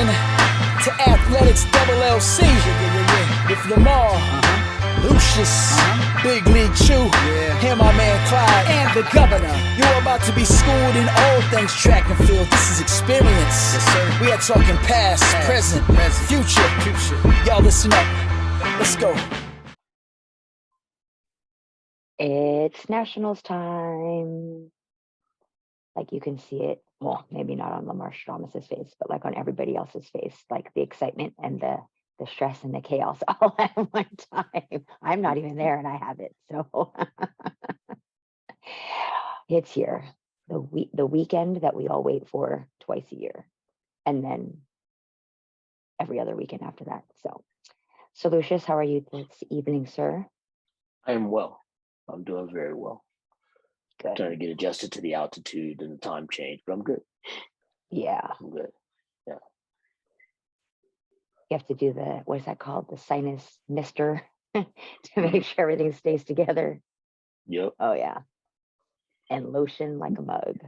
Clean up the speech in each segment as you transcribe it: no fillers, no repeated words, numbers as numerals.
in to Athletics LLC with Lamar, Lucius, Big League Chew, and my man Clyde, and the governor. You're about to be schooled in all things track and field. This is experience. Yes, sir. We are talking past, present, future. Y'all listen up. Let's go. It's Nationals time. Like you can see it, well, maybe not on Lamar Straumas's face, but like on everybody else's face, like the excitement and the stress and the chaos all at one time. I'm not even there and I have it. So it's here. The weekend that we all wait for twice a year. And then every other weekend after that. So Lucius, how are you this evening, sir? I am well. I'm doing very well. Good. Trying to get adjusted to the altitude and the time change, but I'm good. Yeah. I'm good. Yeah. You have to do the, what is that called? The sinus mister to make sure everything stays together. Yep. Oh yeah. And lotion like a mug.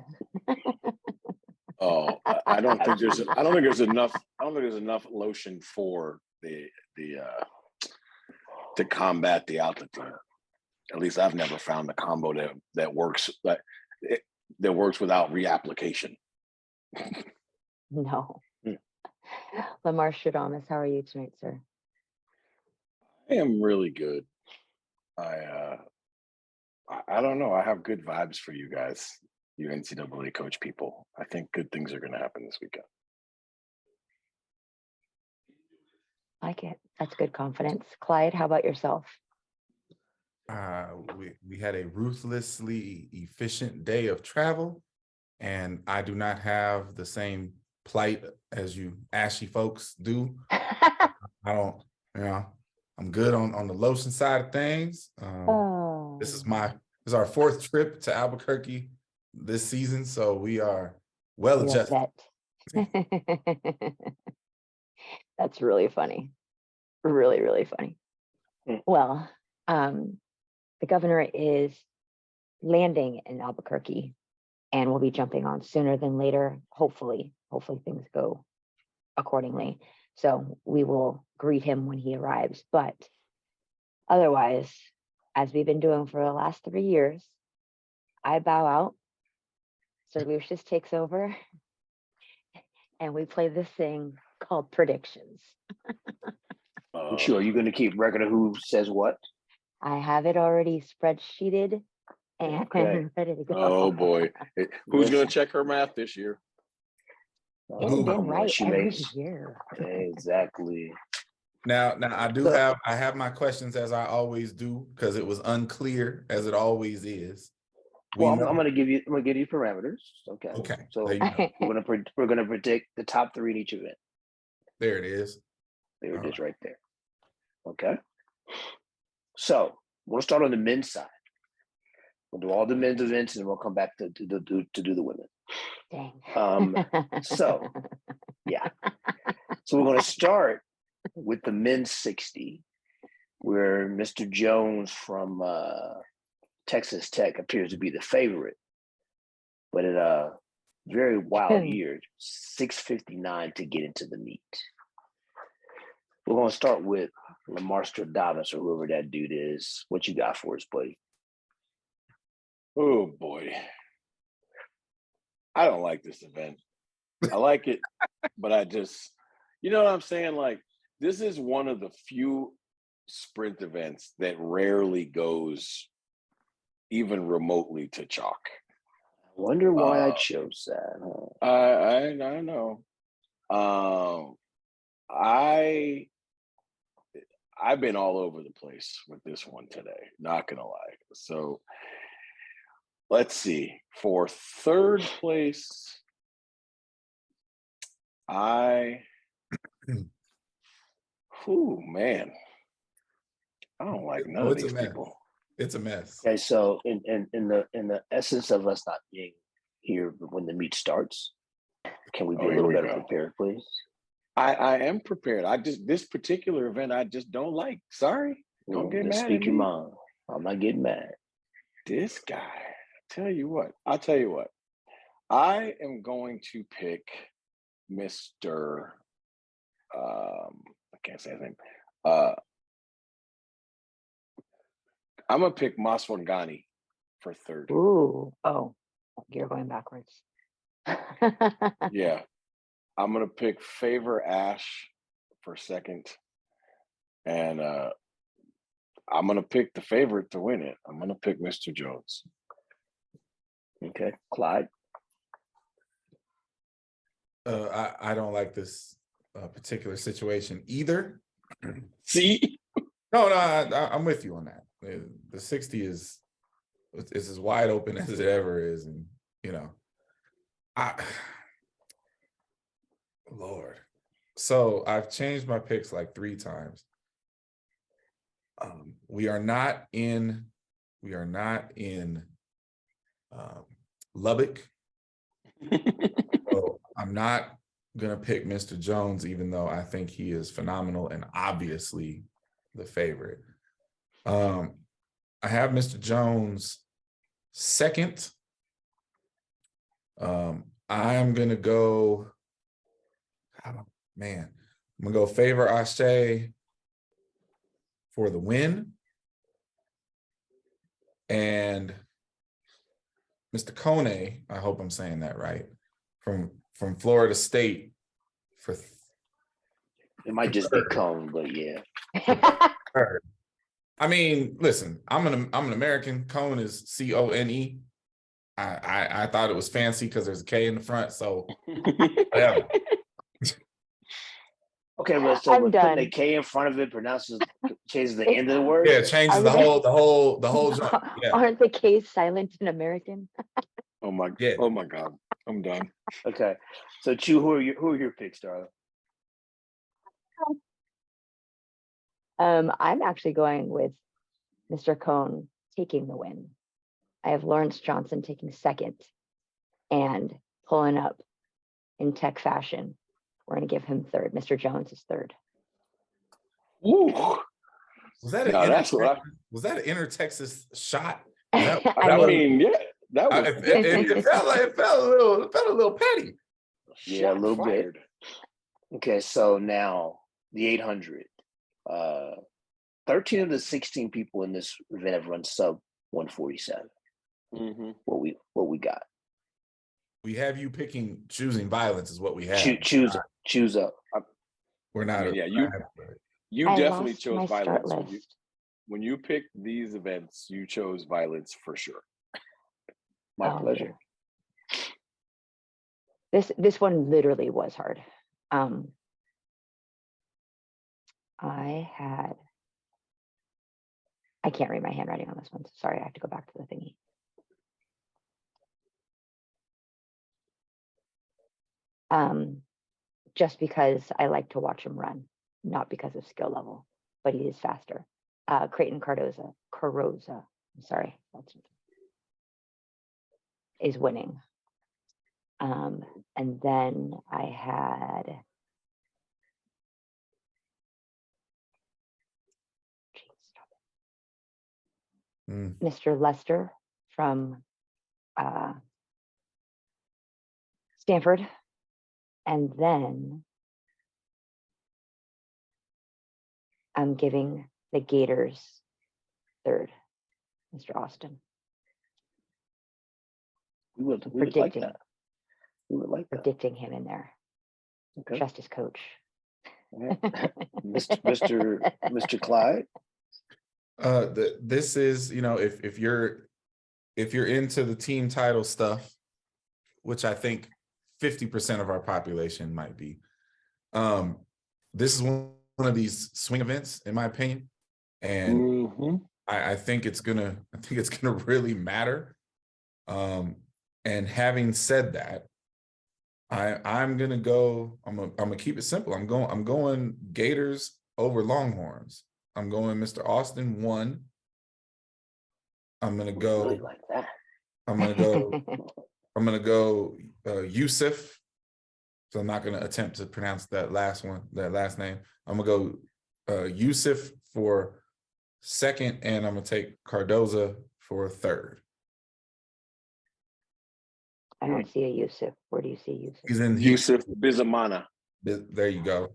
Oh, I don't think there's enough lotion for the to combat the altitude. At least I've never found a combo that works that works without reapplication. No. Lamar Straumas, how are you tonight, sir? I am really good. I don't know. I have good vibes for you guys, you NCAA coach people. I think good things are going to happen this weekend. Like it. That's good confidence. Clyde, how about yourself? We had a ruthlessly efficient day of travel, and I do not have the same plight as you ashy folks do. I don't, I'm good on the lotion side of things. This is our fourth trip to Albuquerque this season, so we are well adjusted. That's really funny. Really, really funny. Well, the governor is landing in Albuquerque and will be jumping on sooner than later. Hopefully things go accordingly. So we will greet him when he arrives. But otherwise, as we've been doing for the last 3 years, I bow out. Sir Lucius takes over and we play this thing called Predictions. I'm sure you're going to keep record of who says what. I have it already spreadsheeted and ready to go. Oh boy, who's going to check her math this year? It's been right every year. Exactly. Now I have my questions as I always do because it was unclear as it always is. I'm going to give you parameters. Okay. Okay. So we're going to predict the top 3 in each event. There it is. There it is right there. Okay. So we'll start on the men's side. We'll do all the men's events and we'll come back to do the women. Dang. So we're going to start with the men's 60, where Mr. Jones from Texas Tech appears to be the favorite, but at a very wild year, 6:59 to get into the meet. We're going to start with Lamar Straumas or whoever that dude is. What you got for us, buddy? Oh boy, I don't like this event. I like it, but I just, you know what I'm saying? Like, this is one of the few sprint events that rarely goes even remotely to chalk. I wonder why I chose that. Huh? I know. I've been all over the place with this one today, not gonna lie. So let's see. For third place, man, I don't like none of these people. It's a mess. Okay, so in the essence of us not being here when the meet starts, can we be a little better prepared, please? I am prepared. This particular event I just don't like. Sorry. Don't get mad. Speak your mind. I'm not getting mad. This guy, I'll tell you what. I am going to pick Mr. I can't say his name. I'm gonna pick Maswangani for third. Ooh, oh, you're going backwards. Yeah, I'm gonna pick Favor Ash for second, and I'm gonna pick the favorite to win it. I'm gonna pick Mr. Jones. Okay, Clyde. I don't like this particular situation either. See, No, I'm with you on that. The 60 is as wide open as it ever is, and Lord. So I've changed my picks like 3 times. We are not in Lubbock. So I'm not gonna pick Mr. Jones, even though I think he is phenomenal and obviously the favorite. I have Mr. Jones second. I'm gonna go, I'm gonna go Favor Ashe for the win. And Mr. Kone, I hope I'm saying that right, from Florida State for It might just be Cone, but yeah. third. I mean, listen, I'm an American. Cone is C-O-N-E. I thought it was fancy because there's a K in the front, so whatever. Okay, well, so I'm we're putting done. a K in front of it, changes the end of the word. Yeah, it changes the whole joint. Yeah. Aren't the K's silent in American? oh my God, I'm done. Okay, so Chu, who are your picks, darling? I'm actually going with Mr. Cone taking the win. I have Lawrence Johnson taking second and pulling up in tech fashion. We're going to give him third. Mr. Jones is third. Ooh. Was that an inter-Texas shot? That it felt a little petty. Yeah, a little bit. Okay, so now the 800. 13 of the 16 people in this event have run sub 147. Mm-hmm. What we got? We have you choosing violence is what we have. Choose up. We're not. You I definitely lost my chose start violence. list. When you picked these events, you chose violence for sure. My pleasure. Yeah. This one literally was hard. I can't read my handwriting on this one. Sorry, I have to go back to the thingy. Just because I like to watch him run, not because of skill level, but he is faster. Creighton Cardoza, I'm sorry, is winning. And then I had Mr. Lester from Stanford. And then I'm giving the Gators third, Mr. Austin. We would like that. We would like that. Predicting him in there. Okay. Trust his coach. Right. Mr. Clyde. This is, if you're into the team title stuff, which I think 50% of our population might be, this is one of these swing events, in my opinion, and I think it's gonna really matter. And having said that, I'm gonna keep it simple. I'm going Gators over Longhorns. I'm going Mr. Austin 1. I'm gonna go. Really like that. I'm gonna go Yusuf. So I'm not gonna attempt to pronounce that last name. I'm gonna go Yusuf for second, and I'm gonna take Cardoza for third. I don't see a Yusuf. Where do you see Yusuf? He's in Yusuf Bizamana. There you go.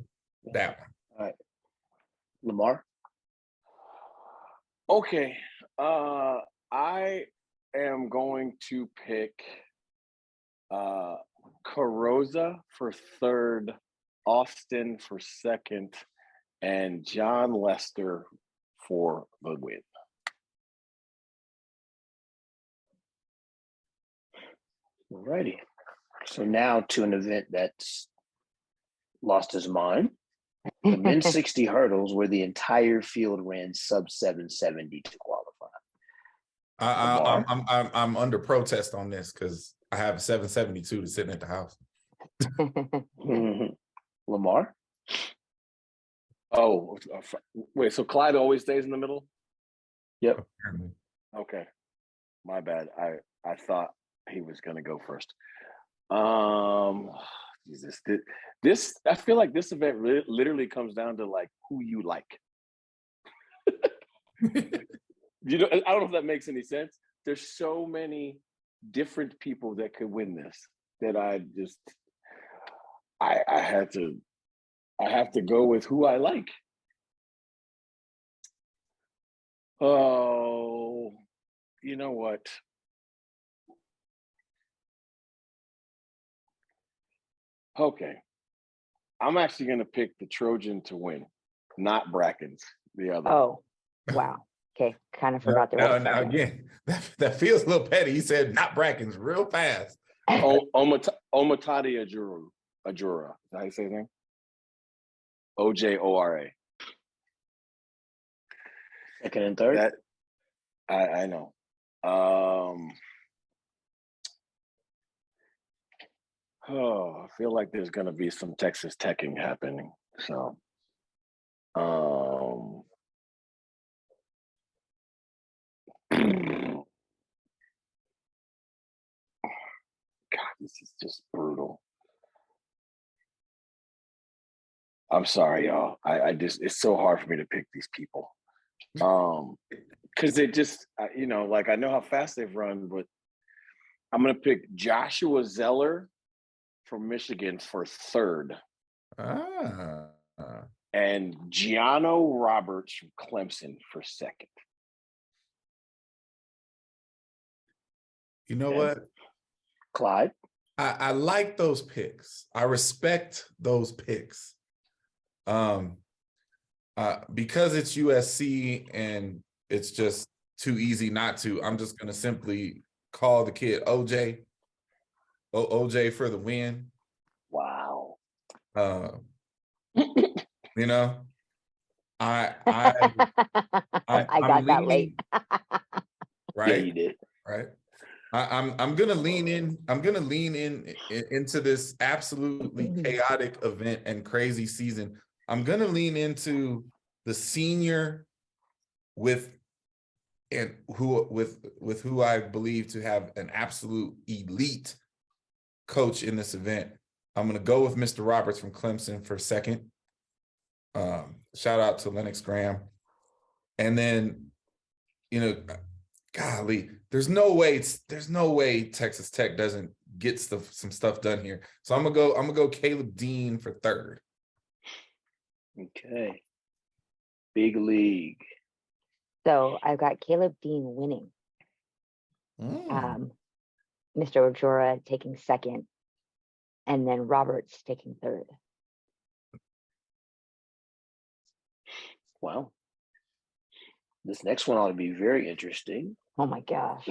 that one. All right. Lamar? Okay. I am going to pick Carosa for third, Austin for second, and John Lester for the win. Alrighty. So now to an event that's lost his mind. The men's 60 hurdles, where the entire field ran sub 770 to qualify. I'm under protest on this because I have a 772 to sitting at the house. Lamar? Oh, wait. So Clyde always stays in the middle? Yep. Okay. My bad. I thought he was going to go first. Jesus, this I feel like this event literally comes down to like who you like. You know, I don't know if that makes any sense. There's so many different people that could win this that I have to go with who I like. Oh, you know what? Okay. I'm actually going to pick the Trojan to win, not Brackens, the other. Oh, wow. Okay, kind of forgot there was a Now second. again, that feels a little petty. He said not Brackens real fast. Omatati Ajura. Is that how you say his name? Ojora. Second and third? That I know. I feel like there's going to be some Texas Teching happening. So, God, this is just brutal. I'm sorry, y'all. I just, it's so hard for me to pick these people. Because they just, you know, like I know how fast they've run, but I'm going to pick Joshua Zeller from Michigan for third. And Gianno Roberts from Clemson for second. You know what? Clyde? I like those picks. I respect those picks. Because it's USC and it's just too easy not to, I'm just going to simply call the kid OJ. OJ for the win. Wow. You know, I got that late. Right. Yeah, you did. Right. I'm gonna lean in. I'm gonna lean into this absolutely chaotic event and crazy season. I'm gonna lean into the senior with who I believe to have an absolute elite coach in this event. I'm gonna go with Mr. Roberts from Clemson for second. Shout out to Lennox Graham. And then, you know, golly, there's no way Texas Tech doesn't get some stuff done here. So I'm gonna go Caleb Dean for third. Okay. Big league. So I've got Caleb Dean winning. Mr. Ojora taking second, and then Roberts taking third. Wow. This next one ought to be very interesting. Oh my gosh.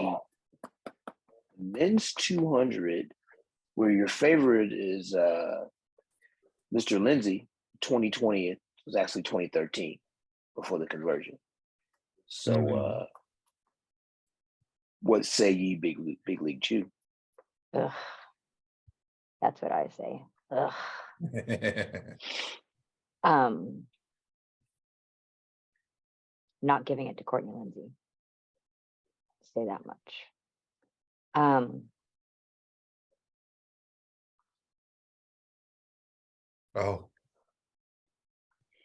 Men's 200, where your favorite is Mr. Lindsay, 2020. It was actually 2013 before the conversion. So what say ye, Big League Chew? Ugh. That's what I say. Ugh. Not giving it to Courtney Lindsay. Say that much. Oh.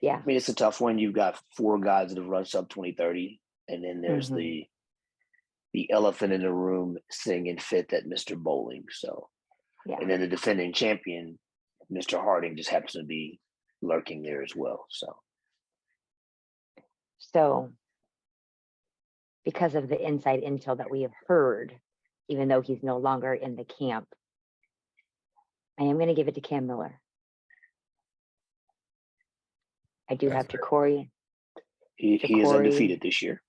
Yeah. I mean, it's a tough one. You've got four guys that have run sub 2030, and then there's the elephant in the room singing fifth at Mr. Bowling. So, yeah. And then the defending champion, Mr. Harding, just happens to be lurking there as well. So because of the inside intel that we have heard, even though he's no longer in the camp, I am going to give it to Cam Miller. I do have Ja'Cory. He is undefeated this year.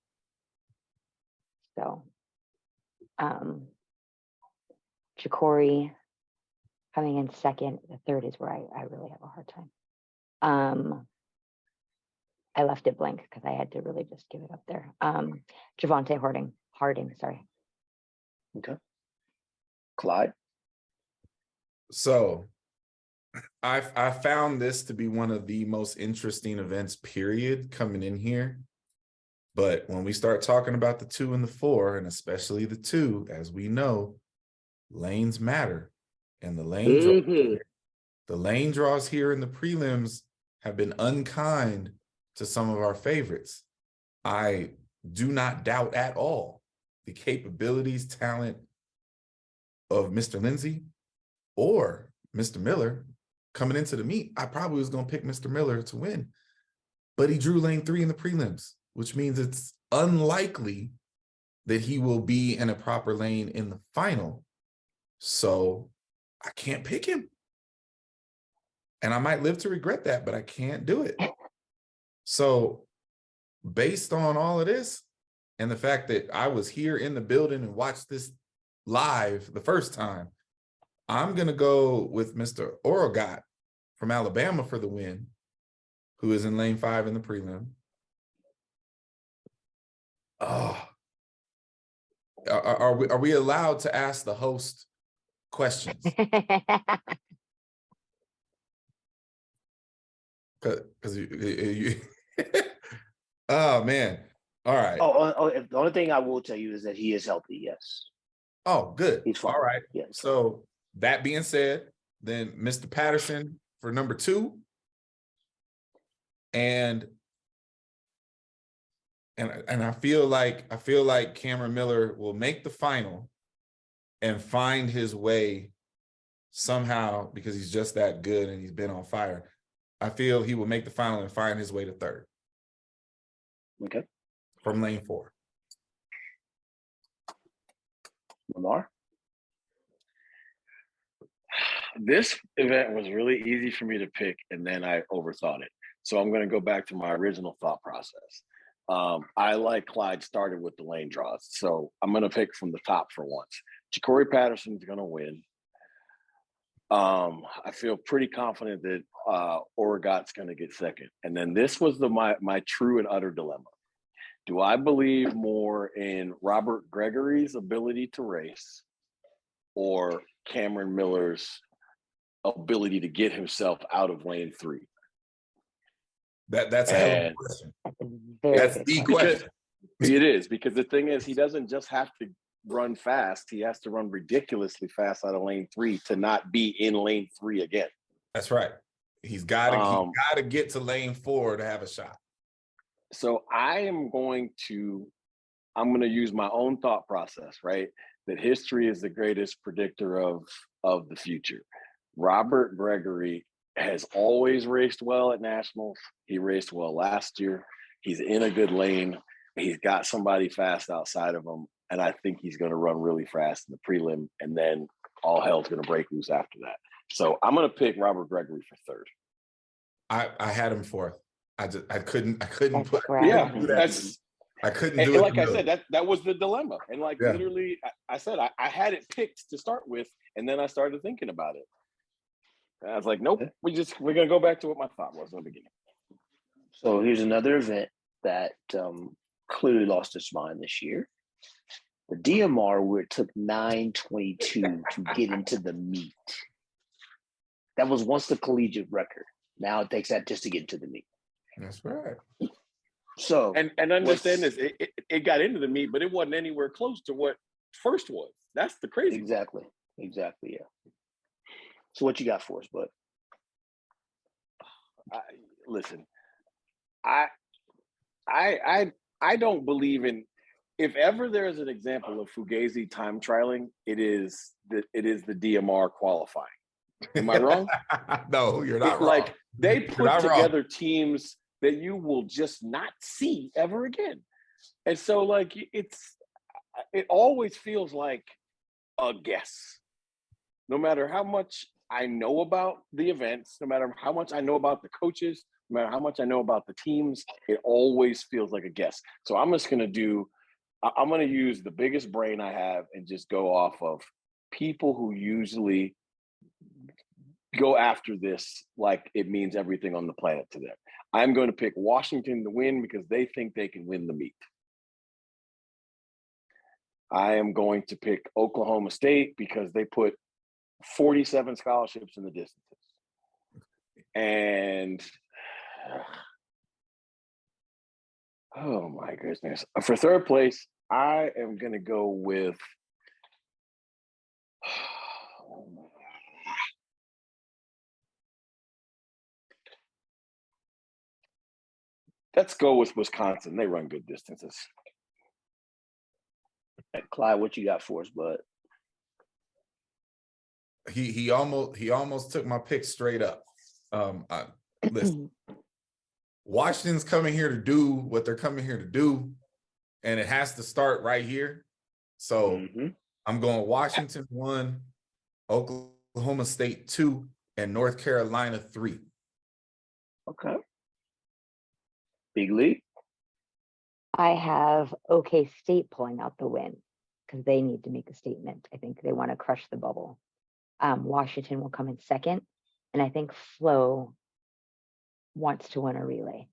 So, Ja'Cory coming in second. The third is where I really have a hard time. I left it blank because I had to really just give it up there. Javonte Harding, sorry. Okay. Clyde. So I found this to be one of the most interesting events, period, coming in here. But when we start talking about the 2 and the 4, and especially the 2, as we know, lanes matter. And the lane draws here in the prelims have been unkind to some of our favorites. I do not doubt at all the capabilities, talent of Mr. Lindsay or Mr. Miller coming into the meet. I probably was going to pick Mr. Miller to win, but he drew lane 3 in the prelims, which means it's unlikely that he will be in a proper lane in the final. So I can't pick him. And I might live to regret that, but I can't do it. So based on all of this and the fact that I was here in the building and watched this live the first time, I'm going to go with Mr. Orogat from Alabama for the win, who is in lane 5 in the prelim. Oh, are we allowed to ask the host questions? Because you oh man, all right. The only thing I will tell you is that he is healthy. Yes. Oh, good. He's fine. All right. Yes. So that being said, then Mr. Patterson for number 2, and I feel like Cameron Miller will make the final and find his way somehow, because he's just that good and he's been on fire. I feel he will make the final and find his way to 3rd. Okay. From lane 4. Lamar. This event was really easy for me to pick, and then I overthought it. So I'm going to go back to my original thought process. I, like Clyde, started with the lane draws. So I'm going to pick from the top for once. Ja'Cory Patterson's going to win. I feel pretty confident that Orogat's going to get second. And then this was my true and utter dilemma. Do I believe more in Robert Gregory's ability to race or Cameron Miller's ability to get himself out of lane 3? That's a hell of a question. That's the question. It is, because the thing is, he doesn't just have to run fast. He has to run ridiculously fast out of lane 3 to not be in lane 3 again. That's right. He's got to get to lane 4 to have a shot. So I'm going to use my own thought process, right? That history is the greatest predictor of the future. Robert Gregory has always raced well at nationals. He raced well last year. He's in a good lane. He's got somebody fast outside of him. And I think he's going to run really fast in the prelim. And then all hell's going to break loose after that. So I'm going to pick Robert Gregory for 3rd. I had him 4th. I couldn't put I couldn't do it. Like I said, that was the dilemma. And literally, I said I had it picked to start with, and then I started thinking about it. And I was like, nope, we're gonna go back to what my thought was in the beginning. So here's another event that clearly lost its mind this year. The DMR, where it took 9:22 to get into the meet. That was once the collegiate record. Now it takes that just to get into the meet. That's right. So and understand this, it got into the meet, but it wasn't anywhere close to what first was. That's the crazy. Exactly. Yeah. So what you got for us, bud? Listen, I don't believe in. If ever there is an example of Fugazi time trialing, it is the DMR qualifying. Am I wrong? No, you're not wrong. Like they You're put not wrong. together teams that you will just not see ever again. And so like it always feels like a guess. No matter how much I know about the events, no matter how much I know about the coaches, no matter how much I know about the teams, it always feels like a guess. So I'm just going to use the biggest brain I have and just go off of people who usually go after this like it means everything on the planet to them. I'm going to pick Washington to win because they think they can win the meet. I am going to pick Oklahoma State because they put 47 scholarships in the distances. And oh my goodness. For third place, I am going to go with let's go with Wisconsin. They run good distances. Clyde, what you got for us, bud? He almost took my pick straight up. Listen, Washington's coming here to do what they're coming here to do, and it has to start right here. So I'm going Washington 1, Oklahoma State 2, and North Carolina 3. Okay. Big league. I have OK State pulling out the win because they need to make a statement. I think they want to crush the bubble. Washington will come in second, and I think Flo wants to win a relay.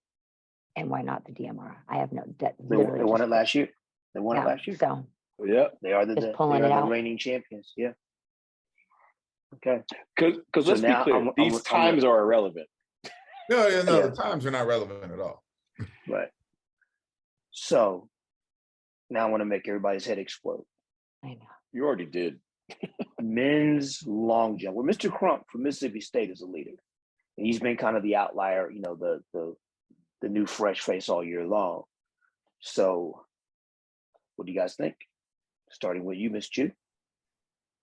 And why not the DMR? I have no debt. They won it last year. They won it last year. So yeah, they are just pulling it out. the reigning champions. Yeah. Okay. Because So let's be now clear, these times are irrelevant. No, Yeah. the times are not relevant at all. Right. So now I want to make everybody's head explode. I know. You already did. Men's long jump. Well, Mr. Crump from Mississippi State is a leader. And he's been kind of the outlier, you know, the new fresh face all year long. So what do you guys think? Starting with you, Miss Chu.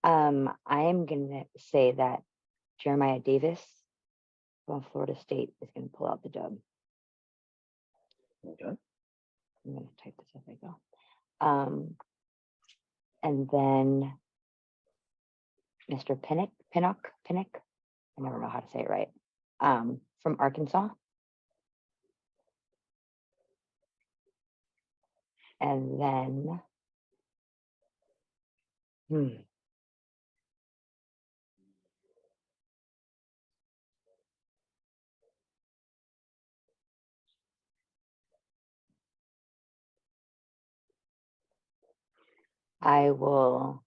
I am gonna say that Jeremiah Davis from Florida State is gonna pull out the dub. Okay. I'm gonna type this as I go. And then Mr. Pinnock, I never know how to say it right. From Arkansas. And then I will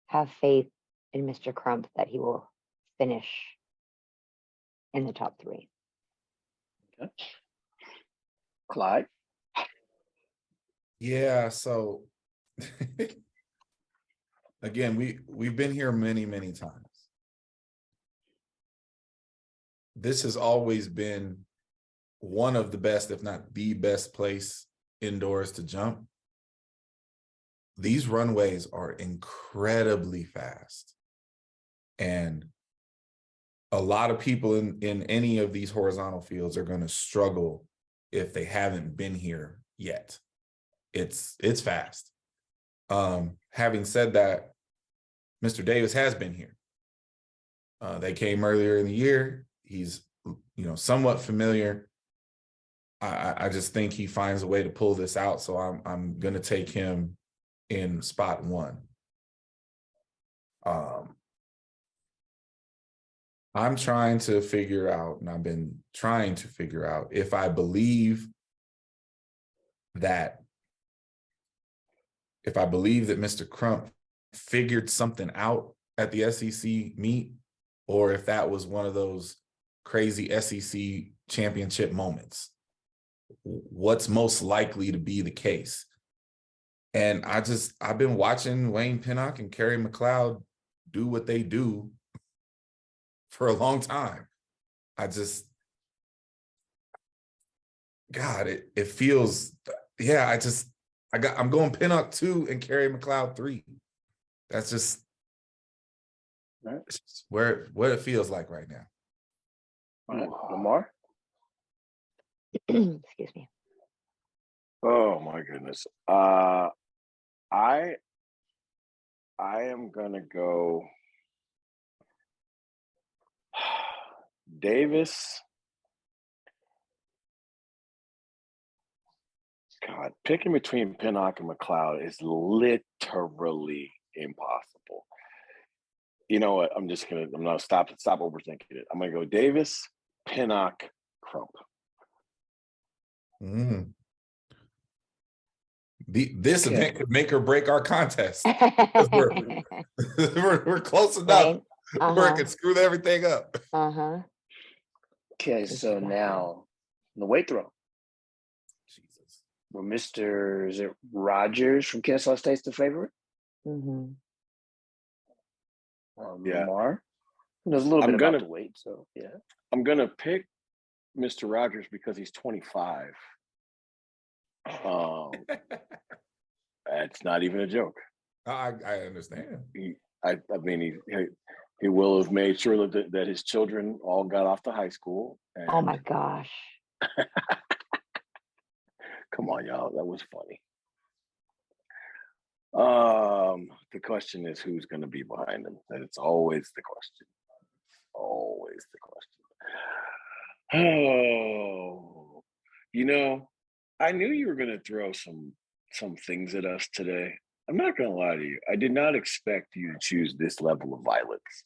have faith in Mr. Crump that he will finish in the top 3. Okay. Clyde. Yeah, so again, we've been here many times. This has always been one of the best, if not the best place indoors to jump. These runways are incredibly fast. And a lot of people in any of these horizontal fields are going to struggle if they haven't been here yet. It's fast. Having said that, Mr. Davis has been here. They came earlier in the year. He's, somewhat familiar. I just think he finds a way to pull this out. So I'm going to take him in spot 1. I'm trying to figure out, and I've been trying to figure out, if I believe that Mr. Crump figured something out at the SEC meet, or if that was one of those crazy SEC championship moments. What's most likely to be the case? And I've been watching Wayne Pinnock and Kerry McLeod do what they do for a long time. It feels, I'm going Pinnock 2 and Kerry McLeod 3. That's just All right. It's what it feels like right now. All right. Lamar. Excuse me. Oh my goodness. I am gonna go Davis. God, picking between Pinnock and McLeod is literally impossible. You know what? I'm gonna stop overthinking it. I'm gonna go Davis, Pinnock, Crump. This Okay. event could make or break our contest. we're, we're close enough Right? where it could screw everything up. Okay, so now the weight throw. Jesus. Well, is it Rogers from Kennesaw State's the favorite? Mm-hmm. Yeah. Lamar. There's a little bit about the weight, so yeah. I'm gonna pick Mr. Rogers because he's 25. That's not even a joke. I understand. I mean, he will have made sure that his children all got off to high school. And Oh my gosh. come on, y'all, that was funny. The question is who's going to be behind him. And it's always the question. Always the question. Oh, I knew you were going to throw some things at us today. I'm not going to lie to you. I did not expect you to choose this level of violence.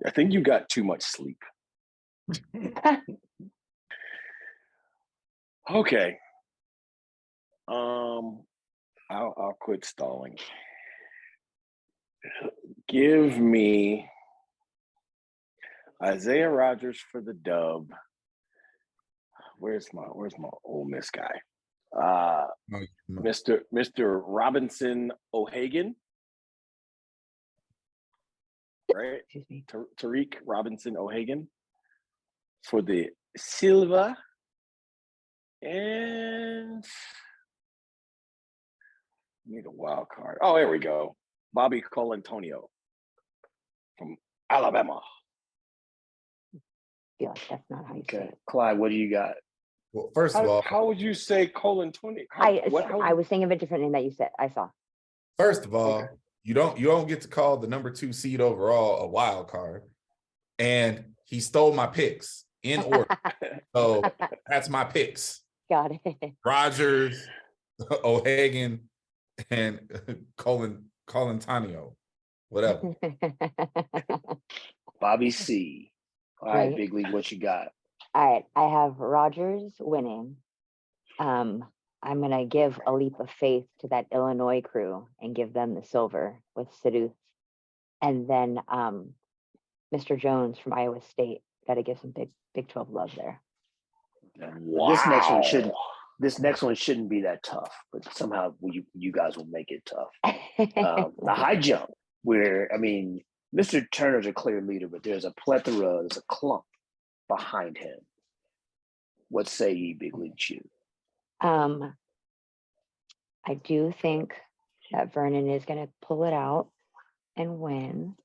I think you got too much sleep. Okay. I'll quit stalling. Give me Isaiah Rogers for the dub. Where's my Ole Miss guy? Mr. Robinson O'Hagan. Right? Excuse me. Tariq Robinson O'Hagan for the Silva. And need a wild card. Oh, here we go. Bobby Colantonio from Alabama. I feel like that's not how you say it. Clyde, what do you got? Well, first of all, how would you say Colantonio? I was thinking of a different name that you said. I saw. first of all, Okay. you don't get to call the number 2 seed overall a wild card, and he stole my picks in order. So that's my picks: Got it. Rogers, O'Hagan, and Colantonio, whatever. Bobby C. All right, Right. Big League, what you got? All right, I have Rogers winning. I'm gonna give a leap of faith to that Illinois crew and give them the silver with Sidhu. And then Mr. Jones from Iowa State. Got to give some Big 12 love there. Wow. This next one shouldn't be that tough, but somehow you guys will make it tough. The high jump, where Mr. Turner's a clear leader, but there's a clump behind him. What say ye, Big League Chew? I do think that Vernon is going to pull it out and win.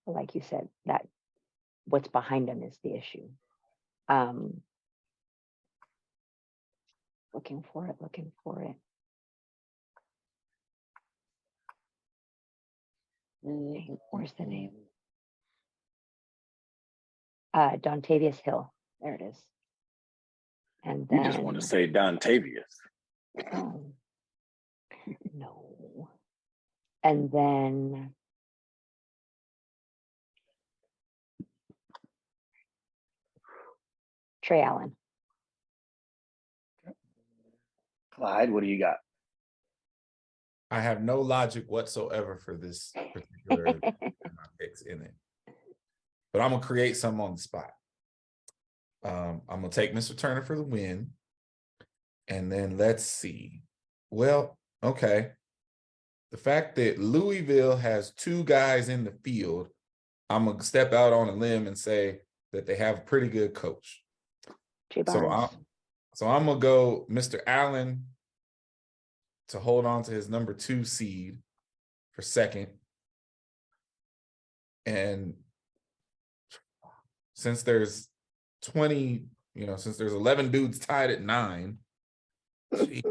Like you said, that what's behind him is the issue. Looking for it. Where's the name? Dontavius Hill. There it is. And then You just want to say Dontavius. No. And then Trey Allen. Clyde, what do you got? I have no logic whatsoever for this particular my picks in it, but I'm gonna create some on the spot. I'm gonna take Mr. Turner for the win, and then let's see. Well, okay. The fact that Louisville has 2 guys in the field, I'm gonna step out on a limb and say that they have a pretty good coach. So I'm gonna go Mr. Allen to hold on to his number 2 seed for second, And since there's 20, since there's 11 dudes tied at 9, gee,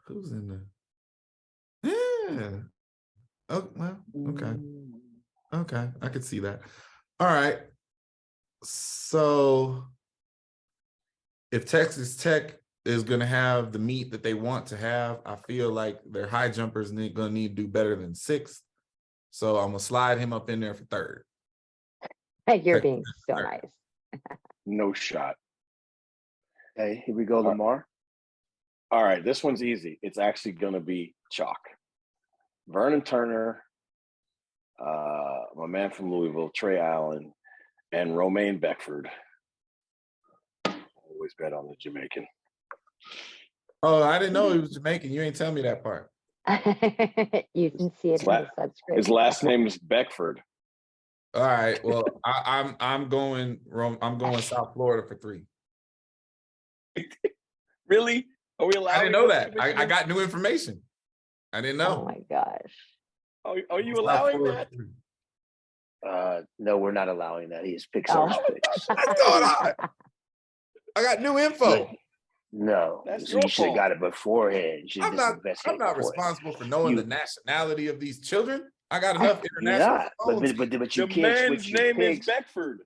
who's in the? Yeah. Oh, well, okay. Okay, I could see that. All right. So if Texas Tech is going to have the meet that they want to have, I feel like their high jumpers going to need to do better than 6th. So I'm going to slide him up in there for 3rd. You're being so nice. No shot. Hey, here we go, Lamar. All right, this one's easy. It's actually going to be chalk. Vernon Turner, my man from Louisville, Trey Allen, and Romaine Beckford. Always bet on the Jamaican. Oh, I didn't know he was Jamaican. You ain't tell me that part. You can see it in the subscript. His last name is Beckford. All right. Well, I'm going South Florida for 3. Really? Are we allowed? I didn't know that. I got new information. I didn't know. Oh my gosh. Are you allowing that? No, we're not allowing that. He's Pixar's picks. I got new info. No, That's so you should have got it beforehand. I'm not responsible for knowing the nationality of these children. I got enough international. But you The can't man's switch your name picks is Beckford.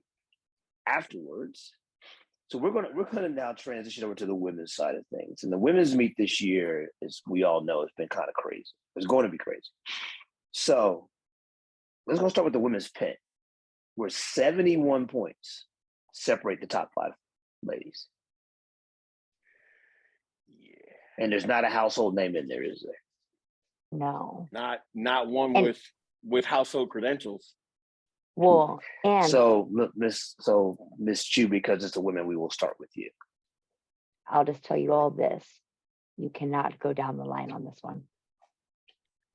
afterwards. So we're gonna now transition over to the women's side of things. And the women's meet this year, as we all know, has been kind of crazy. It's going to be crazy. So let's go start with the women's pit, where 71 points separate the top 5 ladies. Yeah. And there's not a household name in there, is there? No. Not one with household credentials. Well, and so Miss Chu, because it's the women, we will start with you. I'll just tell you all this. You cannot go down the line on this one.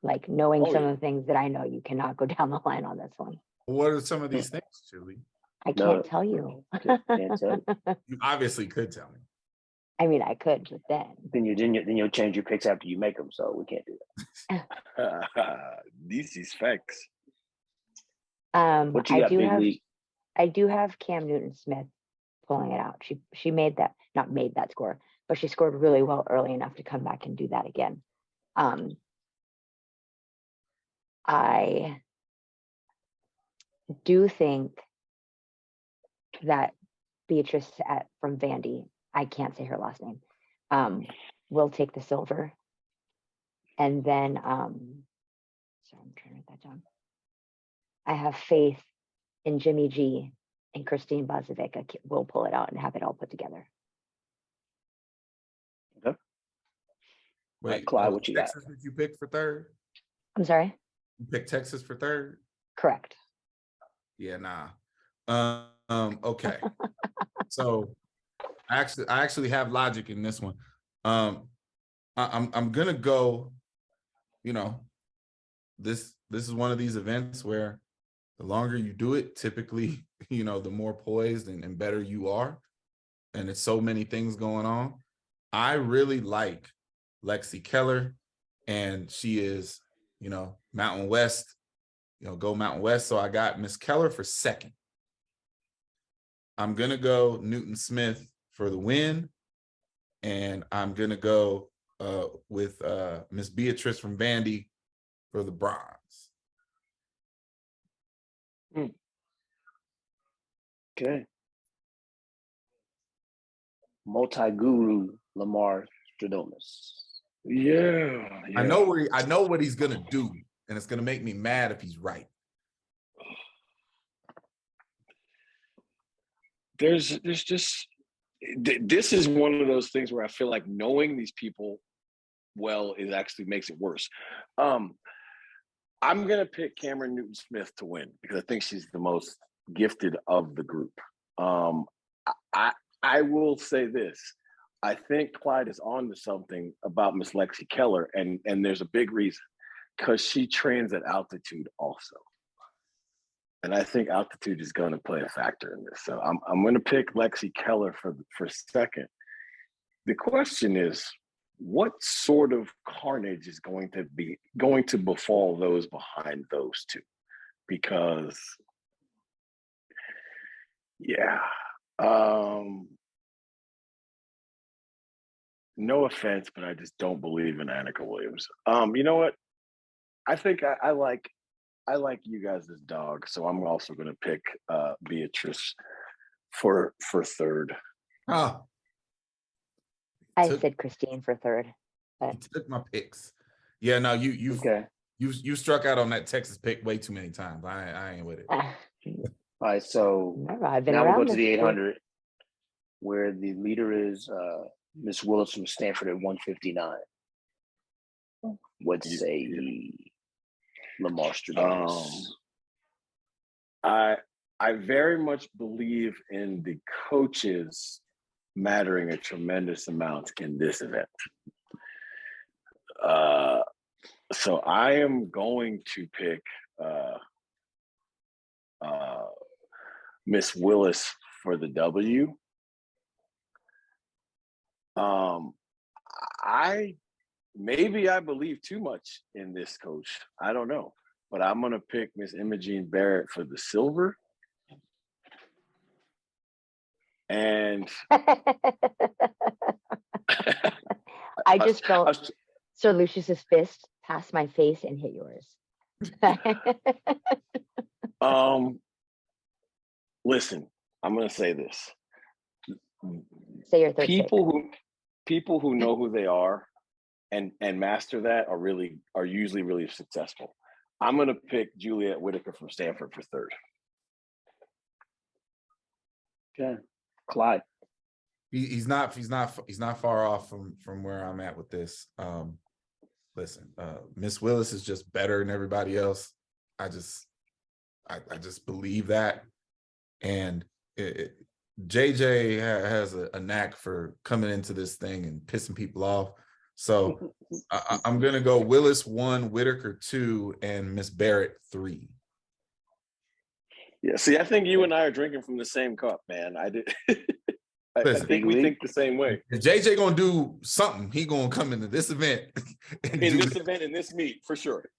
Like knowing some of the things that I know, you cannot go down the line on this one. What are some of these things, Julie? I can't tell you. Can't tell you. You obviously could tell me. I mean, I could, but then you'll change your picks after you make them, so we can't do that. This is facts. What you got, Big League? I do have Cam Newton-Smith pulling it out. She not made that score, but she scored really well early enough to come back and do that again. I do think that Beatrice from Vandy, I can't say her last name, will take the silver. And then, sorry, I'm trying to write that down. I have faith in Jimmy G and Christine Bazovic will pull it out and have it all put together. Okay. Wait, Clyde, what you got? Texas, did you pick for 3rd? I'm sorry? You picked Texas for 3rd? Correct. Yeah, nah. Okay. So I actually have logic in this one. I'm gonna go, this is one of these events where the longer you do it, typically, the more poised and better you are. And it's so many things going on. I really like Lexi Keller, and she is, Mountain West, go Mountain West. So I got Miss Keller for 2nd. I'm going to go Newton Smith for the win. And I'm going to go with Miss Beatrice from Vandy for the bronze. Okay. Multi-guru Lamar Stradomus. Yeah. I know what he's gonna do, and it's gonna make me mad if he's right. There's just, this is one of those things where I feel like knowing these people well is actually makes it worse. I'm gonna pick Cameron Newton-Smith to win because I think she's the most gifted of the group. I will say this. I think Clyde is on to something about Miss Lexi Keller, and there's a big reason, because she trains at altitude also. And I think altitude is going to play a factor in this. So I'm going to pick Lexi Keller for 2nd. The question is, what sort of carnage is going to befall those behind those two? Because no offense, but I just don't believe in Annika Williams. You know what? I think I like you guys as dog, so I'm also going to pick Beatrice for third. Oh, I said Christine for third. You took my picks. Yeah, no, you Okay. You struck out on that Texas pick way too many times. I ain't with it. All right, so I've been now we'll around go to this the too. 800, where the leader is Miss Willis from Stanford at 159. What say Lamar Stradamus? I very much believe in the coaches mattering a tremendous amount in this event. So I am going to pick Miss Willis for the W. I believe too much in this coach. I don't know, but I'm gonna pick Miss Imogene Barrett for the silver. And I just felt Sir Lucius's fist pass my face and hit yours. Listen, I'm gonna say this. Say your third People who know who they are and master that are usually really successful. I'm gonna pick Juliet Whitaker from Stanford for third. Okay, Clyde. He's not far off from where I'm at with this. Listen, Miss Willis is just better than everybody else. I just believe that, and JJ has a knack for coming into this thing and pissing people off. So I'm gonna go Willis 1, Whitaker 2, and Miss Barrett 3. Yeah, see, I think you and I are drinking from the same cup, man. I think we think the same way. If JJ gonna do something, he gonna come into this event in this meet for sure.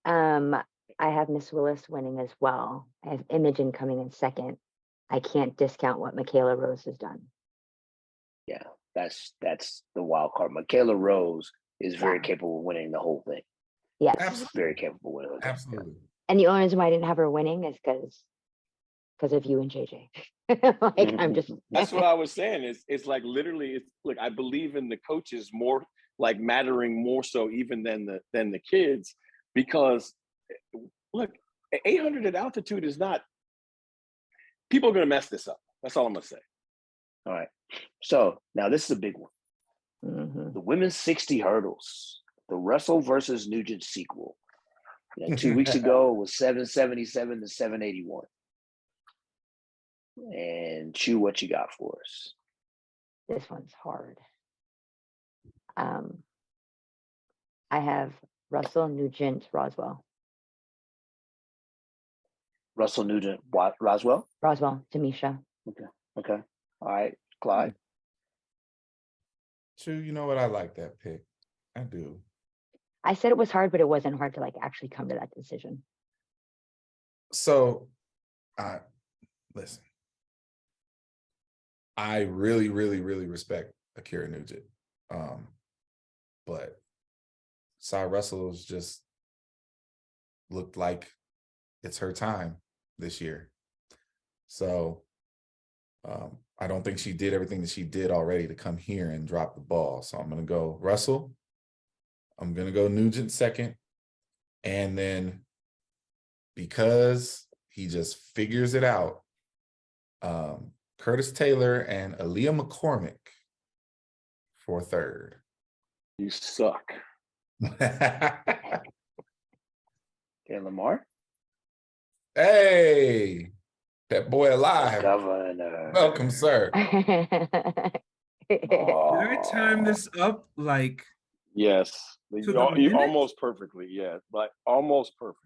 I have Miss Willis winning as well. I have Imogen coming in second. I can't discount what Michaela Rose has done. Yeah, that's the wild card. Michaela Rose is very capable of winning the whole thing. Yes, absolutely. Very capable of winning. Absolutely. And the only reason why I didn't have her winning is because of you and JJ. I'm just. That's what I was saying. It's like literally. Look, I believe in the coaches more, like mattering more so even than the kids, because look, 800 at altitude is not. People are going to mess this up. That's all I'm going to say. All right. So now this is a big one. Mm-hmm. The women's 60 hurdles, the Russell versus Nugent sequel. 2 weeks ago it was 777 to 781. And Chew, what you got for us? This one's hard. I have Russell, Nugent, Roswell. Russell, Nugent, Roswell? Roswell, Tamisha. Okay. All right, Clyde. Chew, you know what? I like that pick. I do. I said it was hard, but it wasn't hard to actually come to that decision. So, listen. I really, really, really respect Akira Nugent. But Cy Russell's just looked like it's her time this year. So I don't think she did everything that she did already to come here and drop the ball. So I'm going to go Russell. I'm going to go Nugent second. And then because he just figures it out, Curtis Taylor and Aaliyah McCormick for third. You suck. Okay, Lamar. Hey, that boy alive. Governor. Welcome, sir. Did I time this up like? Yes, To the you minute? almost perfectly. Yeah, like almost perfectly.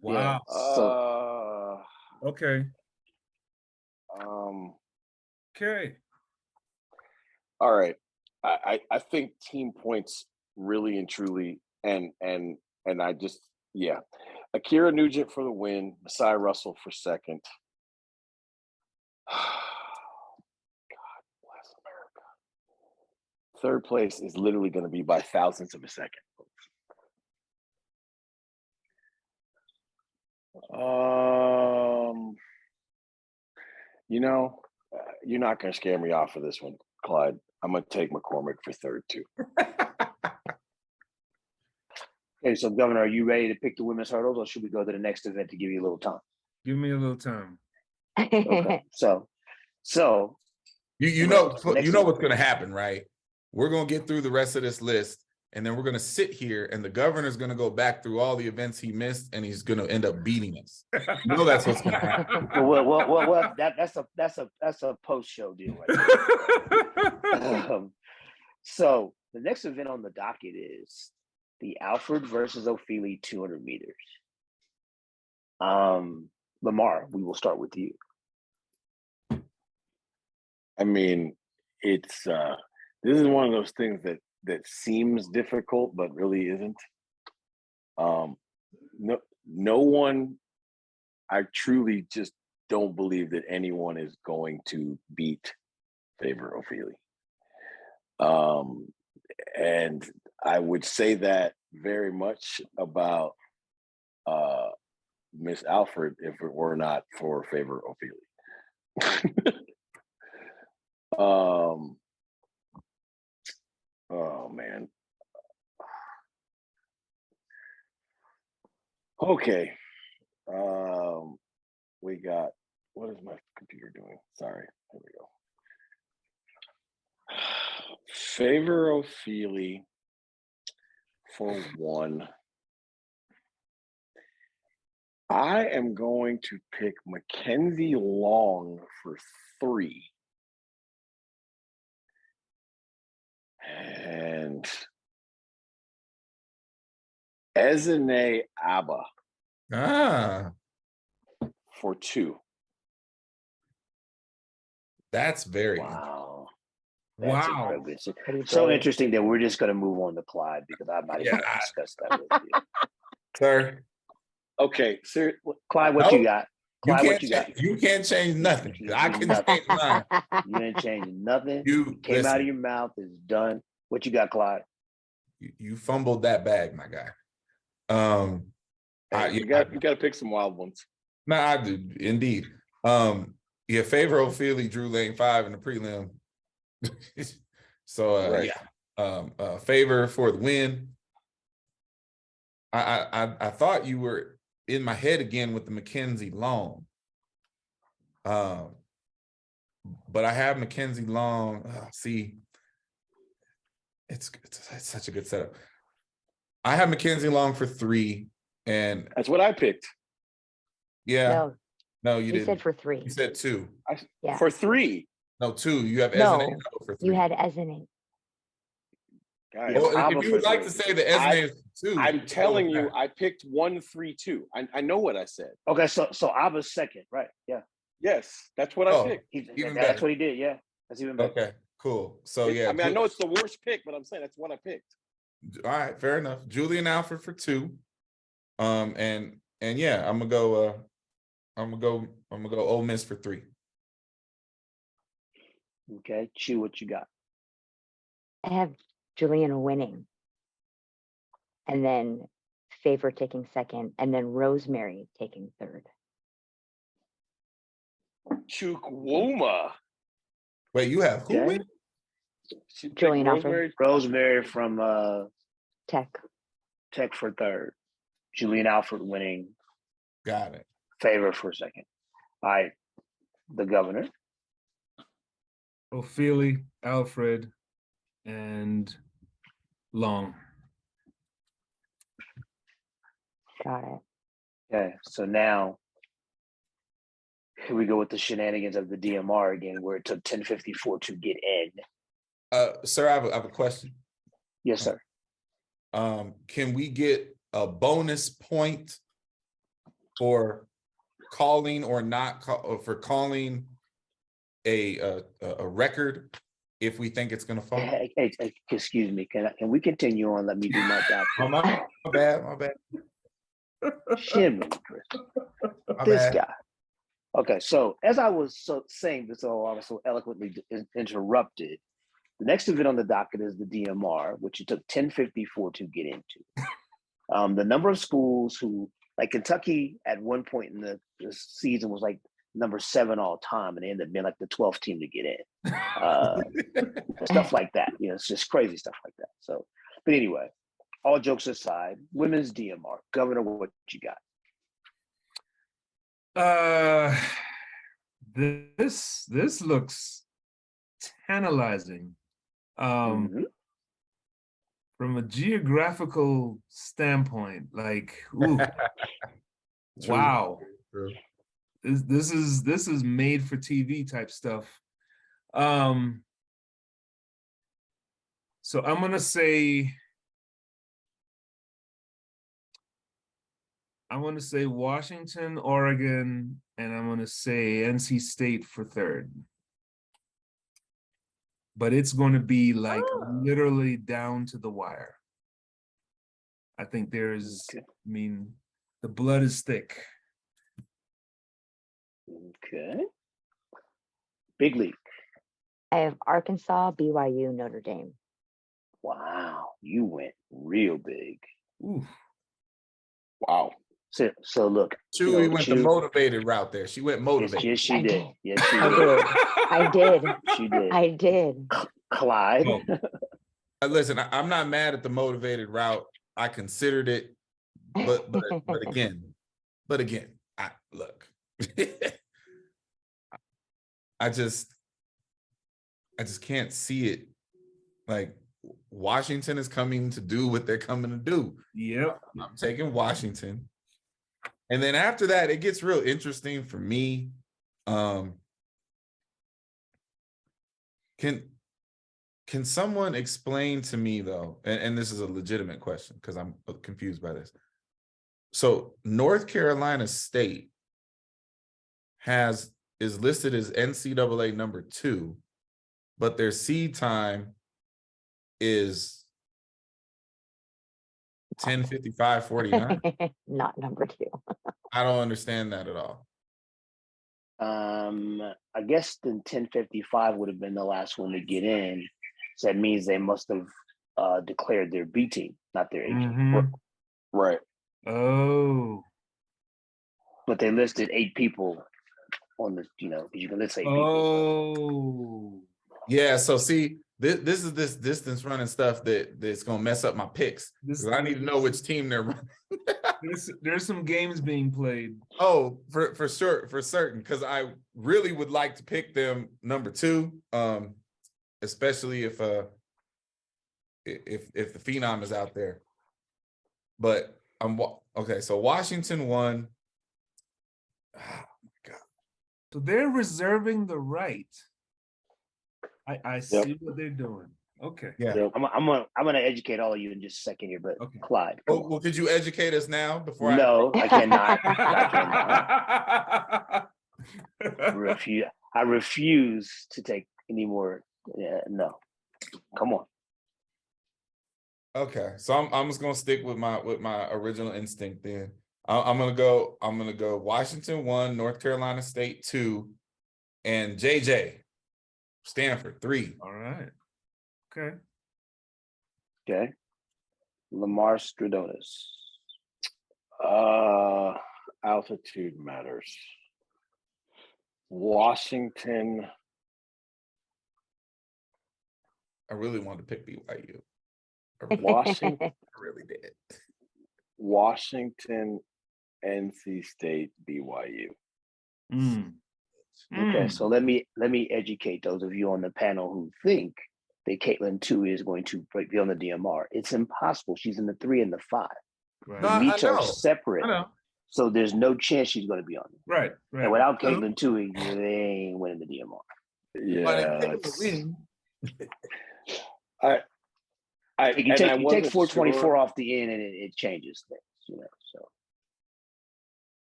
Wow. Okay. Um. Okay. All right. I think team points really and truly, and I just, yeah, Akira Nugent for the win, Messiah Russell for second. God bless America. Third place is literally going to be by thousandths of a second. You know, you're not going to scare me off for this one, Clyde. I'm going to take McCormick for third too. Okay, so Governor, are you ready to pick the women's hurdles, or should we go to the next event to give you a little time? Give me a little time. Okay, so You know what's going to happen, right? We're going to get through the rest of this list, and then we're going to sit here, and the governor's going to go back through all the events he missed, and he's going to end up beating us. You know that's what's going to happen. well, that's a post-show deal, right? So the next event on the docket is the Alfred versus Ophelia 200 meters. Lamar, we will start with you. I mean, it's this is one of those things that seems difficult but really isn't. No one, I truly just don't believe that anyone is going to beat Favor Ophelia. And I would say that very much about Miss Alfred if it were not for Favor Ophelia. Oh man. Okay. We got, what is my computer doing? Sorry. Here we go. Favor Ophelia for one. I am going to pick Mackenzie Long for 3. And Ezine Abba for 2. That's very Wow. Wow. Incredible. So interesting that we're just going to move on to Clyde because I'm not even going to discuss that with you. sir. Okay, sir. Clyde, what you got? Clyde, what you got? You can't change nothing. I can change mine. You ain't changing nothing. You Came out of your mouth. It's done. What you got, Clyde? You fumbled that bag, my guy. You got to pick some wild ones. No, I do indeed. Favor Ophelia drew lane 5 in the prelim. So right. Favor for the win. I thought you were in my head again with the Mackenzie Long. But I have Mackenzie Long. See, it's such a good setup. I have Mackenzie Long for 3, and that's what I picked. Yeah. No, you didn't. You said for 3. You said 2. Yeah. For 3. No, 2. You have No, Ezine for 3. You had Ezine. Guys, well, if you would like to say the Ezine is 2, I'm telling you, I picked 1, 3, 2. I know what I said. Okay, so Abba's second, right? Yeah. Yes, that's what I picked. That's what he did. Yeah, that's even better. Okay, cool. So I mean, I know it's the worst pick, but I'm saying that's what I picked. All right, fair enough. Julian Alfred for 2. And yeah, I'm gonna go Ole Miss for 3. Okay, Chew, what you got? I have Julian winning, and then Favor taking 2nd, and then Rosemary taking 3rd. Chukwuma. Wait, you have who? Okay. Julian Alfred. Rosemary from Tech for 3rd. Julian Alfred winning. Got it. Favor for 2nd. All right, the governor. Ophelia, Alfred, and Long. Got it. Okay, so now here we go with the shenanigans of the DMR again, where it took 10:54 to get in. Sir, I have a question. Yes, sir. Can we get a bonus point for calling or not for calling a record if we think it's gonna fall. Hey, excuse me. Can we continue on? Let me do my job. Oh, my bad, my bad, Shimmy, Chris. my This bad. guy. Okay, so as I was saying this, so I was so eloquently interrupted. The next event on the docket is the DMR, which it took 1054 to get into. The number of schools who, like Kentucky, at one point in the season was like number 7 all time, and they ended up being like the 12th team to get in. Stuff like that, it's just crazy stuff like that. So, but anyway, all jokes aside, women's DMR, Governor, what you got? This looks tantalizing. From a geographical standpoint, like, ooh, wow. True. This is made for TV type stuff. So I'm gonna say Washington, Oregon, and I'm gonna say NC State for third. But it's going to be like literally down to the wire. I think there's, I mean, the blood is thick. Okay. Big league. I have Arkansas, BYU, Notre Dame. Wow, you went real big. Ooh. Wow. So look. Chewy went the motivated route there. She went motivated. Yes, she did. Yes, she I did. did. She did. I did. Clyde. Listen, I'm not mad at the motivated route. I considered it, but again, I look. I just can't see it. Like, Washington is coming to do what they're coming to do. Yep. I'm taking Washington. And then after that, it gets real interesting for me. Can someone explain to me, though, and this is a legitimate question because I'm confused by this. So North Carolina State is listed as NCAA number 2, but their seed time is 10:55:49. Not number 2. I don't understand that at all. I guess the 1055 would have been the last one to get in. So that means they must have declared their B team, not their A team. Right. Oh. But they listed 8 people on the, you can list 8 people. Oh. Yeah, so see, this is this distance running stuff that's gonna mess up my picks. I need to know which team they're running. There's some games being played. Oh, for sure, for certain, because I really would like to pick them number 2, especially if the Phenom is out there. But okay. So Washington won. Oh my God! So they're reserving the right. I see what they're doing. Okay. Yeah. So I'm gonna educate all of you in just a second here, but Okay. Clyde. Well, could you educate us now before? No, I cannot. I refuse to take any more. No, come on. Okay, so I'm just gonna stick with my original instinct. Then I'm gonna go Washington 1, North Carolina State 2, and JJ Stanford 3. All right. Okay. Okay. Lamar Stradonis. Altitude matters. Washington. I really wanted to pick BYU. Washington. I really did. Washington, NC State, BYU. Okay, so let me educate those of you on the panel who think that Caitlin 2 is going to be on the DMR. It's impossible. She's in the 3 and the 5. Right. The meets are separate. I know. So there's no chance she's going to be on it. Right. And without Caitlin 2, they ain't winning the DMR. Yeah. You take 424 off the end and it changes things, so.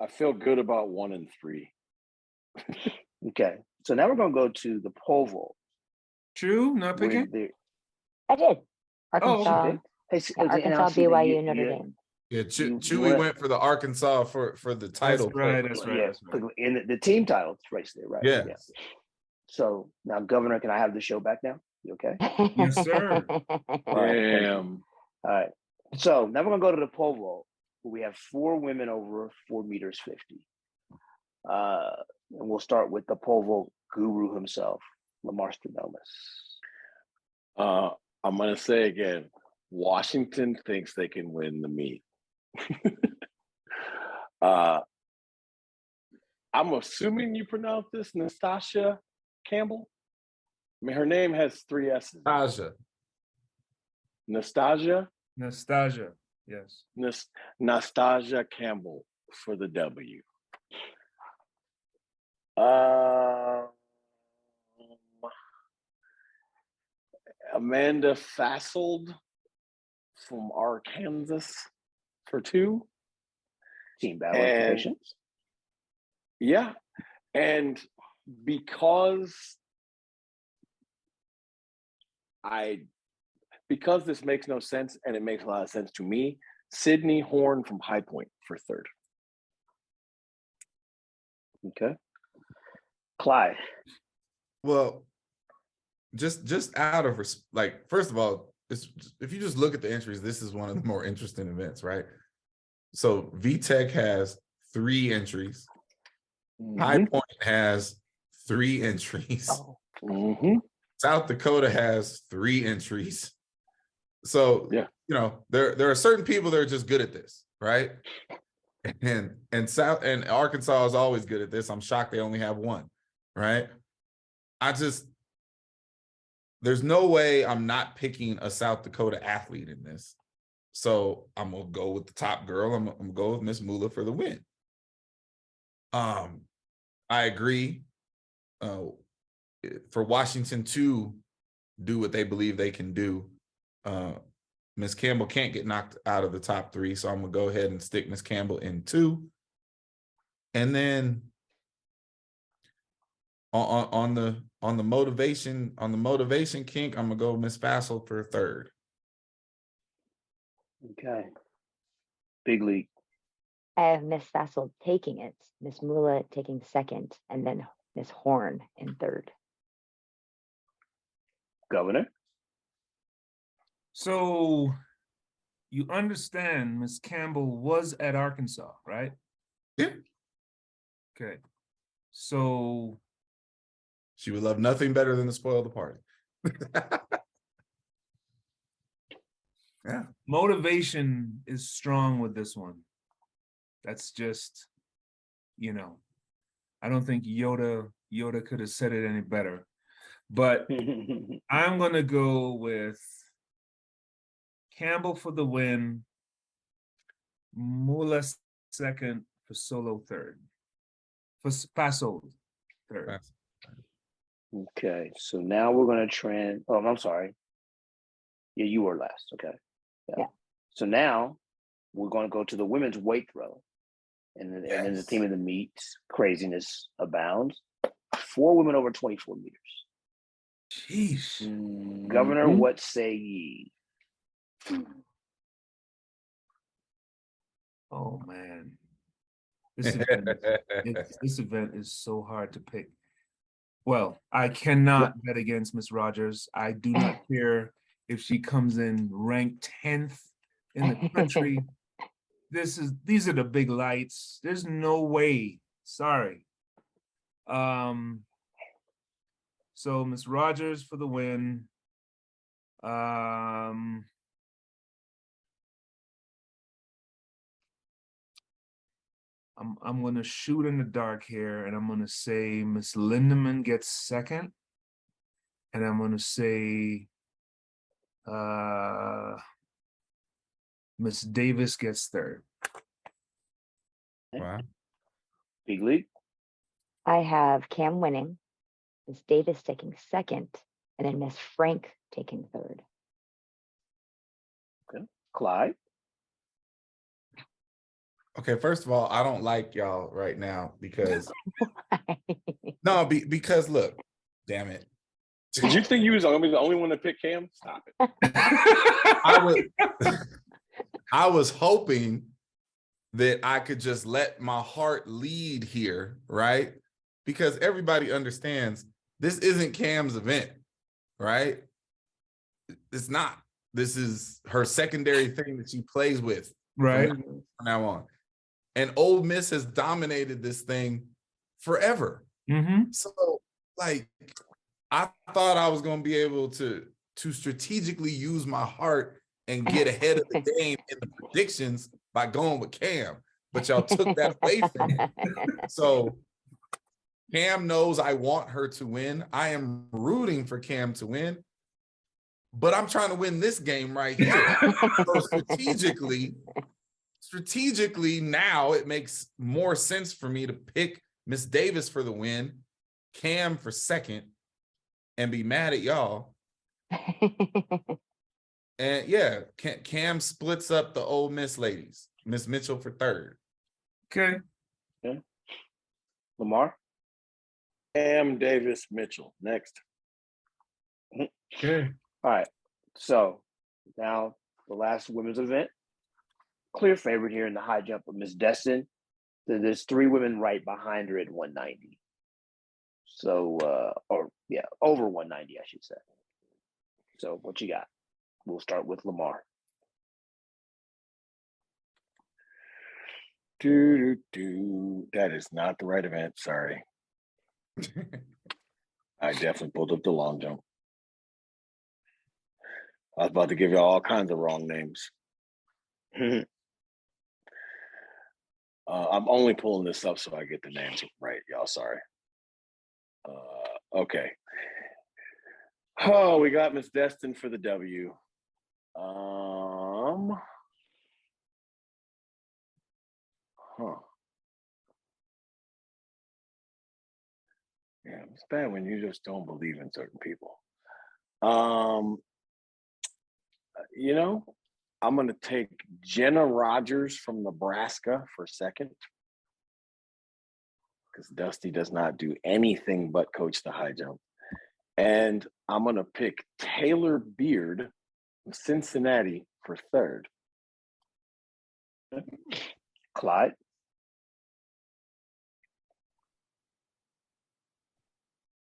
I feel good about 1 and 3. Okay, so now we're going to go to the pole vault. True, not picking. I did. Oh, Arkansas, okay. yeah, Arkansas, BYU, Notre Dame. Yeah, you Chewy wanna- went for the Arkansas for the title. That's right. play. That's right. Yeah, That's right. in the team title race there, right? Yeah. So now, Governor, can I have the show back now? You okay? Yes, sir. All right, thank you. Damn. All right. So now we're gonna go to the pole vault, where we have 4 women over 4 meters 50. And we'll start with the pole vault guru himself, Lamar Stranomis. I'm gonna say again, Washington thinks they can win the meet. I'm assuming you pronounce this Nastasia Campbell. I mean, her name has 3 S's. Nastasia. Nastasia. Yes. Nastasia Campbell for the W. Amanda Fassold from Arkansas for 2. Team battle And- implications. Yeah. And because this makes no sense and it makes a lot of sense to me, Sydney Horn from High Point for 3rd. Okay. Clyde. Well, just out of like, first of all, if you just look at the entries, this is one of the more interesting events, right? So VTech has 3 entries. High Point has 3 entries. Mm-hmm. South Dakota has 3 entries. So Yeah, you know, there are certain people that are just good at this, right? And Arkansas is always good at this. I'm shocked they only have 1, right? There's no way I'm not picking a South Dakota athlete in this. So I'm gonna go with the top girl. I'm gonna go with Miss Mula for the win. I agree. For Washington to do what they believe they can do, Miss Campbell can't get knocked out of the top 3, so I'm gonna go ahead and stick Miss Campbell in 2. And then on the motivation kink, I'm gonna go Miss Fassel for 3rd. Okay. Big league. I have Miss Fassel taking it, Miss Mula taking 2nd, and then Miss Horn in 3rd. Governor. So you understand Miss Campbell was at Arkansas, right? Yeah. Okay. So She would love nothing better than to spoil the party. Yeah. motivation is strong with this one. That's just, I don't think Yoda could have said it any better. But I'm gonna go with Campbell for the win, Mula 2nd, for Solo 3rd, for Faso 3rd. Okay, so now we're going to I'm sorry. Yeah, you were last. Okay. Yeah. So now we're going to go to the women's weight throw. And then the team of the meet, craziness abounds. 4 women over 24 meters. Jeez. Governor, what say ye? Oh man. This event is so hard to pick. Well, I cannot bet against Miss Rogers. I do not care if she comes in ranked 10th in the country. These are the big lights. There's no way. Sorry. So Miss Rogers for the win. I'm gonna shoot in the dark here, and I'm gonna say Miss Lindemann gets 2nd, and I'm gonna say Miss Davis gets 3rd. Wow. Big league. I have Cam winning, Miss Davis taking 2nd, and then Miss Frank taking 3rd. Okay. Clyde. Okay, first of all, I don't like y'all right now because Why? because look, damn it. Did you think you was gonna be the only one to pick Cam? Stop it. I was hoping that I could just let my heart lead here, right? Because everybody understands this isn't Cam's event, right? It's not. This is her secondary thing that she plays with Right. from now on. And Ole Miss has dominated this thing forever. Mm-hmm. So, like, I thought I was going to be able to strategically use my heart and get ahead of the game in the predictions by going with Cam, but y'all took that away from me. So Cam knows I want her to win. I am rooting for Cam to win, but I'm trying to win this game right here. So strategically now it makes more sense for me to pick Miss Davis for the win, Cam for second, and be mad at y'all. And yeah, Cam splits up the Ole Miss ladies. Miss Mitchell for third. Okay. Lamar? Cam, Davis, Mitchell. Next. Okay. All right. So now the last women's event. Clear favorite here in the high jump of Miss Destin. There's 3 women right behind her at 190. So, over 190, I should say. So what you got? We'll start with Lamar. That is not the right event. Sorry. I definitely pulled up the long jump. I was about to give you all kinds of wrong names. I'm only pulling this up so I get the names right, y'all. Sorry. Okay. Oh, we got Miss Destin for the W. Yeah, it's bad when you just don't believe in certain people. You know, I'm gonna take Jenna Rogers from Nebraska for second, because Dusty does not do anything but coach the high jump. And I'm gonna pick Taylor Beard from Cincinnati for third. Clyde?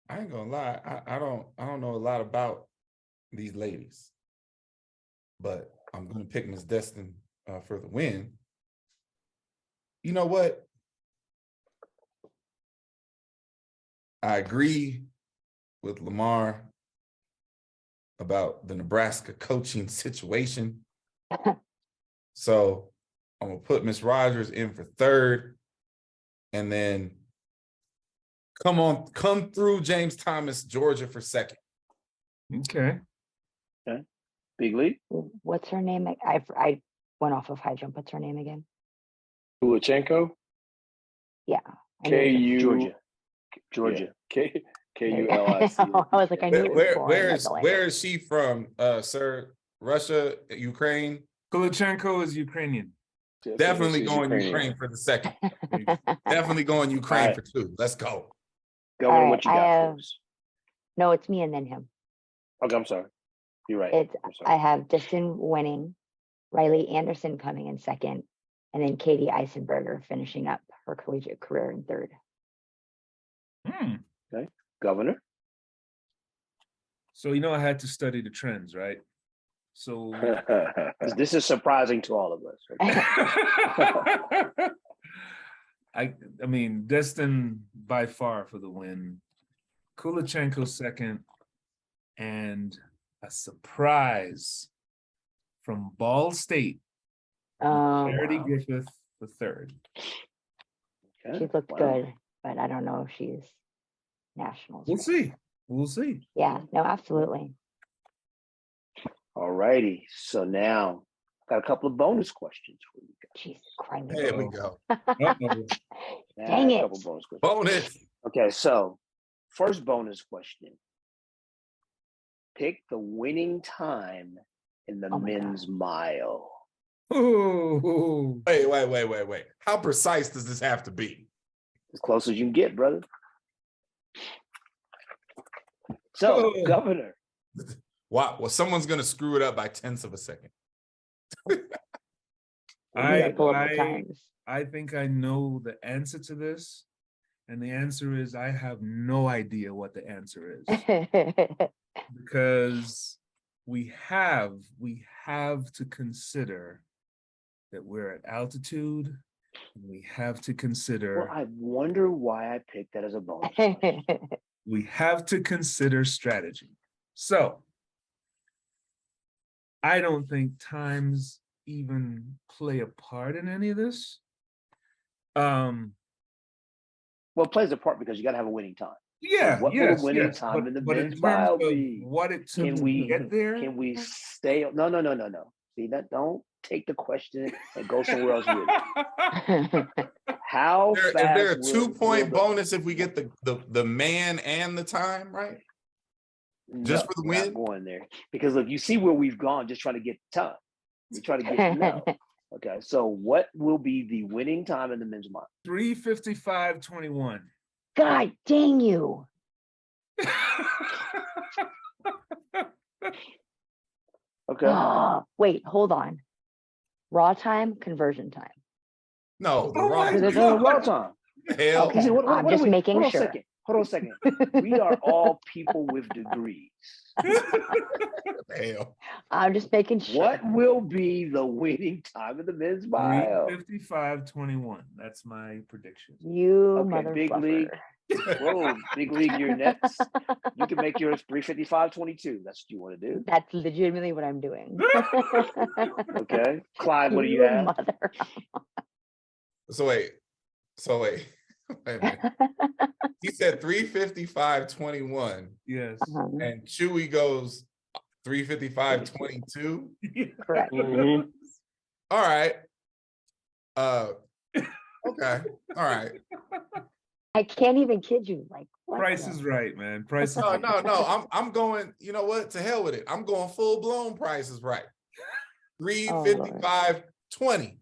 I ain't gonna lie, I don't know a lot about these ladies, but I'm gonna pick Miss Destin for the win. You know what? I agree with Lamar about the Nebraska coaching situation. So I'm gonna put Miss Rogers in for third, and then come through James Thomas, Georgia for second. Okay. Big Lee? What's her name? I went off of high jump. What's her name again? Kulachenko? Yeah. I knew it was Georgia. K-U-L-I-C. I was like, I knew it was foreign, that's all I Where knew. is she from, sir? Russia, Ukraine? Kulachenko is Ukrainian. Definitely going Ukraine for the second. Definitely going Ukraine for two. Let's go. Governor, right, what you got for us? No, it's me and then him. Okay, I'm sorry. You're right. It's I'm sorry. I have Destin winning, Riley Anderson coming in second, and then Katie Eisenberger finishing up her collegiate career in third. Okay, Governor. So I had to study the trends, right? So This is surprising to all of us. Okay? I mean, Destin by far for the win. Kulachenko second, and a surprise from Ball State. Charity Griffith the third. Okay. She's looked good, but I don't know if she's nationals. We'll ready. see. We'll see. Yeah, no, absolutely. All righty. So now got a couple of bonus questions for you guys. Jesus Christ. There we go. Dang A it. couple bonus questions. Bonus. Okay, so first bonus question. Pick the winning time in the Oh my men's mile. Ooh. Wait. How precise does this have to be? As close as you can get, brother. So, Governor. Why? Well, someone's gonna screw it up by tenths of a second. gotta pull up the times. I think I know the answer to this. And the answer is I have no idea what the answer is. Because we have to consider that we're at altitude. We have to consider. Well, I wonder why I picked that as a bonus. We have to consider strategy. So I don't think times even play a part in any of this. Well, it plays a part because you got to have a winning time. Yeah, So what will the winning time in the men's mile be? What it took to get there? Can we stay? No. See that? Don't take the question and go somewhere else with it. How Is fast? there a 2-point bonus if we get the man and the time right? Just for the win? Not going there because look, you see where we've gone. Just trying to get time. We try to get to know. Okay, so what will be the winning time in the men's mile? 3:55:21. God dang you. Okay. Wait, hold on. Raw time, conversion time. No, the Oh wrong. my No, raw time. Hell, Okay. See, I'm just making hold sure. Hold on a second. We are all people with degrees. hell. I'm just making sure. What will be the winning time of the men's mile? 3:55:21. That's my prediction. You Okay, big league. motherfucker. Whoa, big league, you're next. You can make yours 3:55:22. That's what you want to do. That's legitimately what I'm doing. Okay. Clyde, what do you have? Mother. So wait. Wait a minute. He said 3:55:21, Yes. and Chewy goes 3:55:22. Correct. Mhm. All right. Okay. All right. I can't even kid you. Like, what Price the- is right, man. Price is No, right. no. I'm going. You know what? To hell with it. I'm going full blown. Price is right. 3:55:20.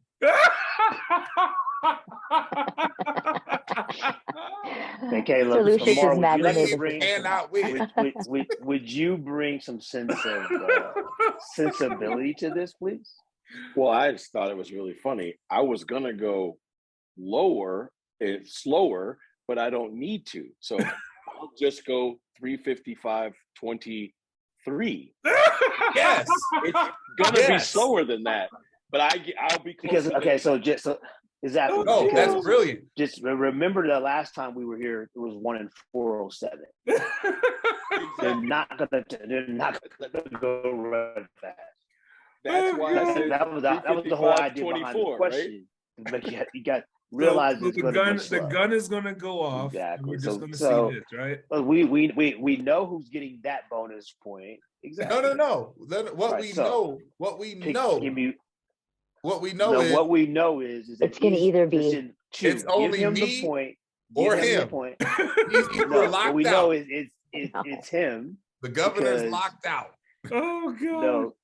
Okay, look, Solution is Lamar, magnificent. Cannot win. would you bring some sense of sensibility to this, please? Well, I just thought it was really funny. I was gonna go lower and slower, but I don't need to. So I'll just go 3:55:23. Yes. It's gonna be Yes. slower than that, but I'll be close. Because okay, so exactly. No, because that's brilliant. just remember the last time we were here, it was 1:04:07. They're not gonna go run fast. That's why I said That was the whole idea behind the 3:55:24, question. But you got realize So it's the going gun, to be slow. the gun is gonna go off. And Exactly. we're just So- gonna so- see this, right? But we know who's getting that bonus point. Exactly. No. What Right, we so, know. What we know. Give me, What we know no, is what we know is that It's gonna either be- listen, It's give only him me the point or give him the him. point. he's either No, what locked we know out. is it's him. The governor's because- locked out. Oh god. No,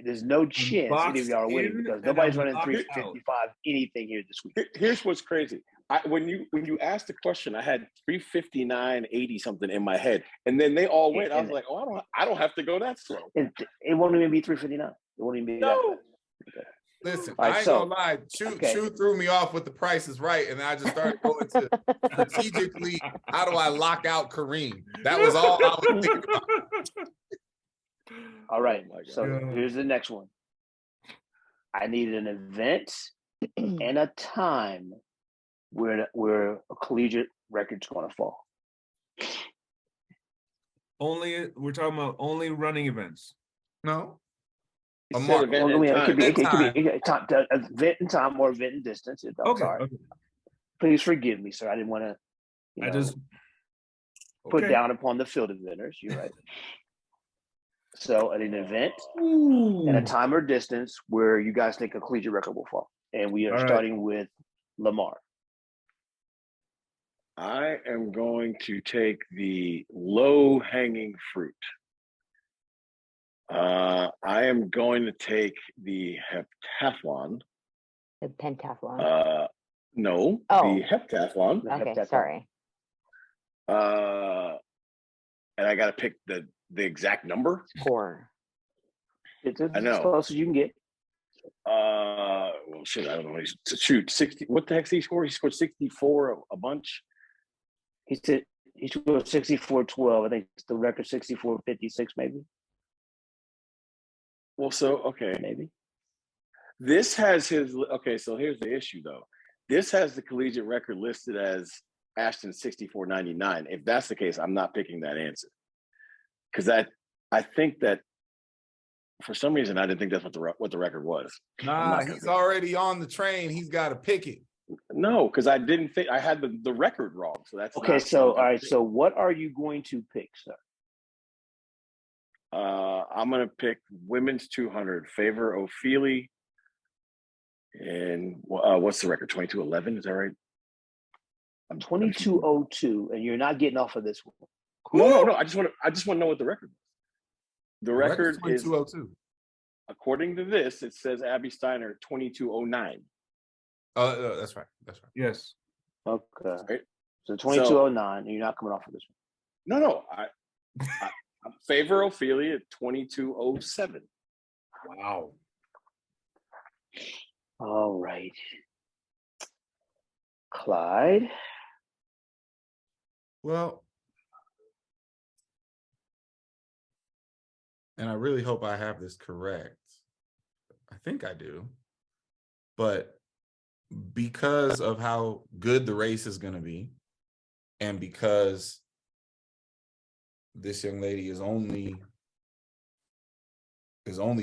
there's no chance any of y'all are winning boxed in because and nobody's I'm running locked 3:55 anything here this week. Here's what's crazy. When you asked the question, I had 3:59:80 something in my head, and then they all went. I was like, oh, I don't have to go that slow. It won't even be 3:59. It won't even be No. that fast. Okay. Listen, All right, I ain't so- gonna lie. Chew okay. threw me off with the Price is Right, and then I just started going to strategically. How do I lock out Kareem? That was all I was thinking about. All right. Oh my God. So Yeah. here's the next one. I need an event and a time where a collegiate record's going to fall. We're talking about only running events. No, He A said mark. event Well, I and mean, it could be, time. event and time or event and distance. I'm Okay. sorry. Okay. Please forgive me, sir. I didn't want to I just put okay. down upon the field inventors. You're right. So at an event Ooh. and a time or distance where you guys think a collegiate record will fall. And we are All right. starting with Lamar. I am going to take the low-hanging fruit. I am going to take the heptathlon. The pentathlon. No, Oh. the heptathlon. The Okay, heptathlon. sorry. and I got to pick the exact number. Score. It's I know. as close as you can get. Well, shit, I don't know. Shoot, 60. What the heck's he scored? He scored 64 a bunch. He said he scored 64-12. I think it's the record 64-56, maybe. Well, so okay, Maybe. this has his. Okay, so here's the issue though. This has the collegiate record listed as Ashton 64.99. If that's the case, I'm not picking that answer because I think that for some reason I didn't think that's what the record was. Nah, he's already on the train. He's got to pick it. No, because I didn't think I had the record wrong. So that's Okay, not so something all I right, picked. so what are you going to pick, sir? I'm gonna pick women's 200. Favor Ophelia. And what's the record? 22-11. Is that right? 22-02, and you're not getting off of this one. No. I just want to know what the record was. The record is 2202. according to this. It says Abby Steiner 2209. Oh, that's right. That's right. Yes. Okay. Right? So 22-09, and you're not coming off of this one. No. I favor Ophelia 2207. Wow. All right. Clyde. Well, and I really hope I have this correct. I think I do. But because of how good the race is going to be, and because this young lady is only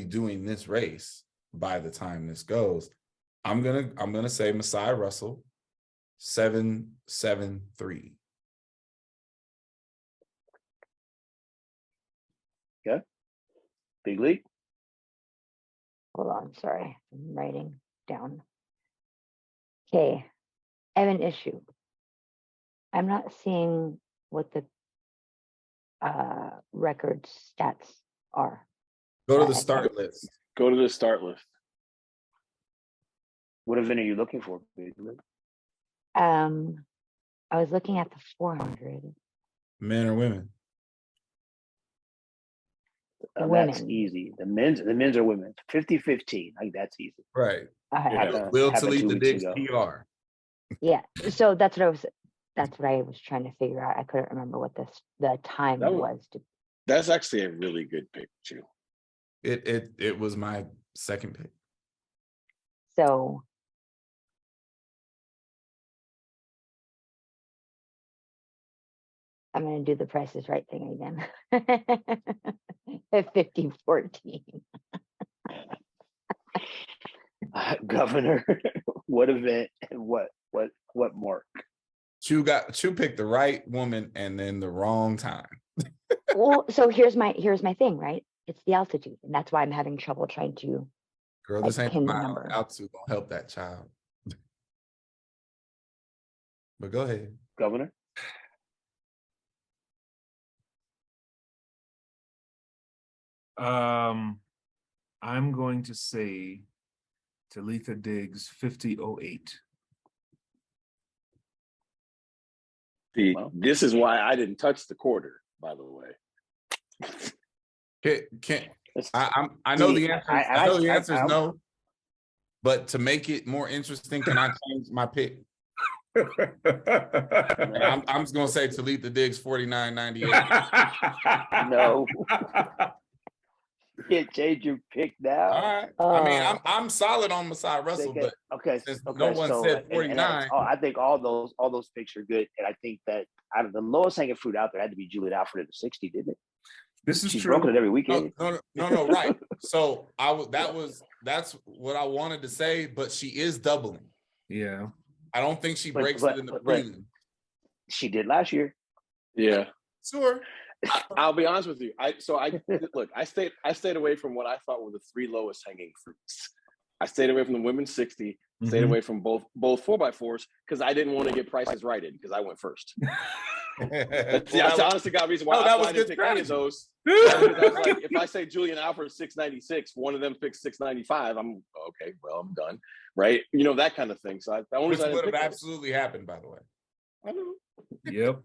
doing this race by the time this goes, I'm gonna say Messiah Russell 773. Okay. Big league. Hold on, sorry, I'm writing down. Okay, I have an issue. I'm not seeing what the record stats are. Go to the start list. Go to the start list. What event are you looking for, Big league? I was looking at the 400. Men or women? That's Women. easy. The men's are women. 50-15. Like that's easy. Right. Happened- Will happened 2 Talib the weeks Diggs ago. Yeah, so that's what I was trying to figure out. I couldn't remember what the time That was. That's actually a really good pick too. It was my second pick. So I'm going to do the Price is Right thing again. At 50-14. Governor, what event and what mark? Chu picked the right woman and then the wrong time. Well, so here's my thing, right? It's the altitude, and that's why I'm having trouble trying to. Girl, this ain't pin the my number. altitude gonna help that child. But go ahead. Governor? I'm going to say Talitha Diggs 5008. See, Well. this is why I didn't touch the quarter, by the way. I know the answer. I know the I- answer is no. But to make it more interesting, can I change my pick? And I'm just gonna say Talitha Diggs 49.98. No. You can't change your pick now. All right. I mean, I'm solid on Messiah Russell, but Okay, since no one said 49. I think all those picks are good, and I think that out of the lowest hanging fruit out there had to be Juliet Alfred at the 60, didn't it? This is She's true. broken it every weekend. No, right. So that's what I wanted to say, but she is doubling. Yeah. I don't think she But- breaks but- it in the but- prelim. She did last year. Yeah. Sure. I'll be honest with you. I stayed away from what I thought were the three lowest hanging fruits. I stayed away from the women's 60, stayed away from both 4x4s because I didn't want to get prices righted because I went first. That's the honest to God reason why, that why was I didn't good pick any of strategy. those. Because I was like, if I say Julian Alfred 696, one of them picks 695. I'm okay. Well, I'm done, right? You know, that kind of thing. So the only Which reason I would didn't have pick those. absolutely happened, by the way. I know. Yep.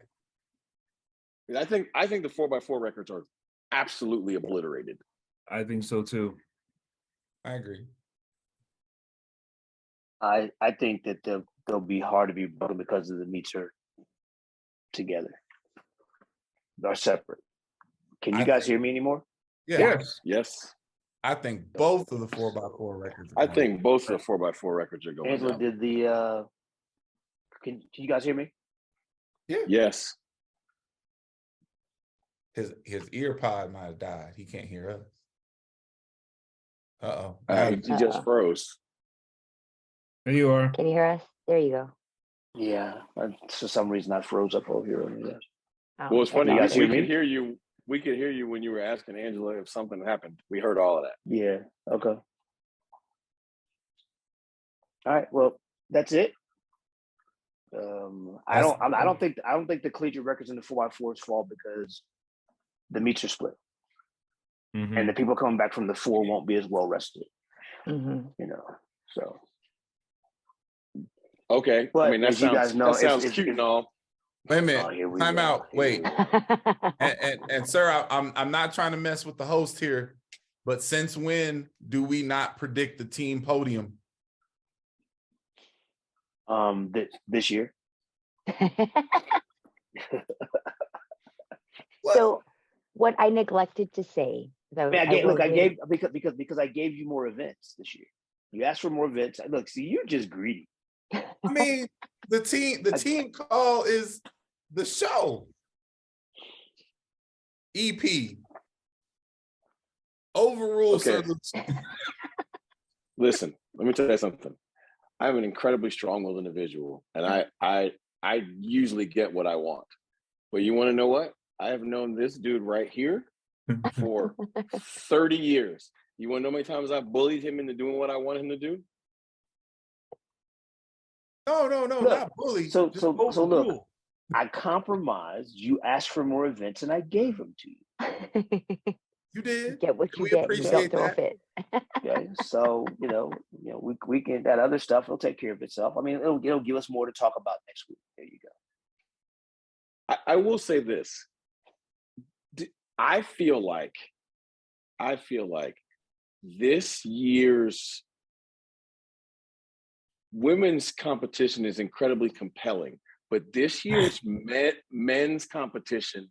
I think the 4x4 records are absolutely obliterated. I think so too. I agree. I think that they'll be hard to be broken because of the meets are together. They're separate. Can you guys hear me anymore? Yeah. Yes. I think both of the 4x4 records. I think both of the 4x4 records are going Angela, down. did the can you guys hear me? Yeah. Yes. His ear pod might have died. He can't hear us. Uh-oh. He just froze. There you are. Can you hear us? There you go. Yeah. For some reason I froze up over here. Oh, Well, it's funny. You We guys hear me? could hear you. We could hear you when you were asking Angela if something happened. We heard all of that. Yeah. Okay. All right. Well, that's it. I don't think the collegiate records in the 4x4s fall because the meets are split, Mhm. and the people coming back from the 4 won't be as well rested. Mhm. You know. So. Okay. But I mean, that as you guys know, that sounds if- cute and all. Wait a Oh, minute. here we Time go. out. Here Wait. we go. And sir, I'm not trying to mess with the host here, but since when do we not predict the team podium? This year. So what I neglected to say, though, I will gave because I gave you more events this year. You asked for more events. Look, see, you're just greedy. I mean, the team call is the show. EP. Overrule Okay. service. Listen, let me tell you something. I'm an incredibly strong-willed individual, and I usually get what I want. But you want to know what? I have known this dude right here for 30 years. You want to know how many times I've bullied him into doing what I want him to do? No, Look, not bully. So Just look, overrule. I compromised. You asked for more events, and I gave them to you. You did. Get what And you we get. You appreciate don't throw a that. fit. Okay, so we can, that other stuff will take care of itself. I mean, it'll give us more to talk about next week. There you go. I will say this. I feel like this year's women's competition is incredibly compelling, but this year's men's competition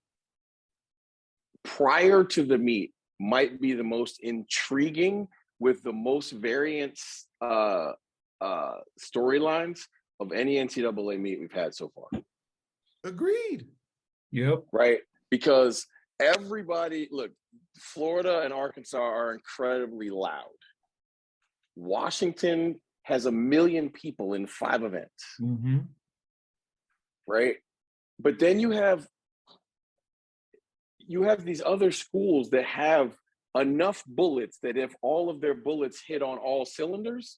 prior to the meet might be the most intriguing with the most variant storylines of any NCAA meet we've had so far. Agreed. Yep. Right? Because everybody, look, Florida and Arkansas are incredibly loud. Washington has 1 million people in 5 events. Mm-hmm. Right? But then you have these other schools that have enough bullets that if all of their bullets hit on all cylinders,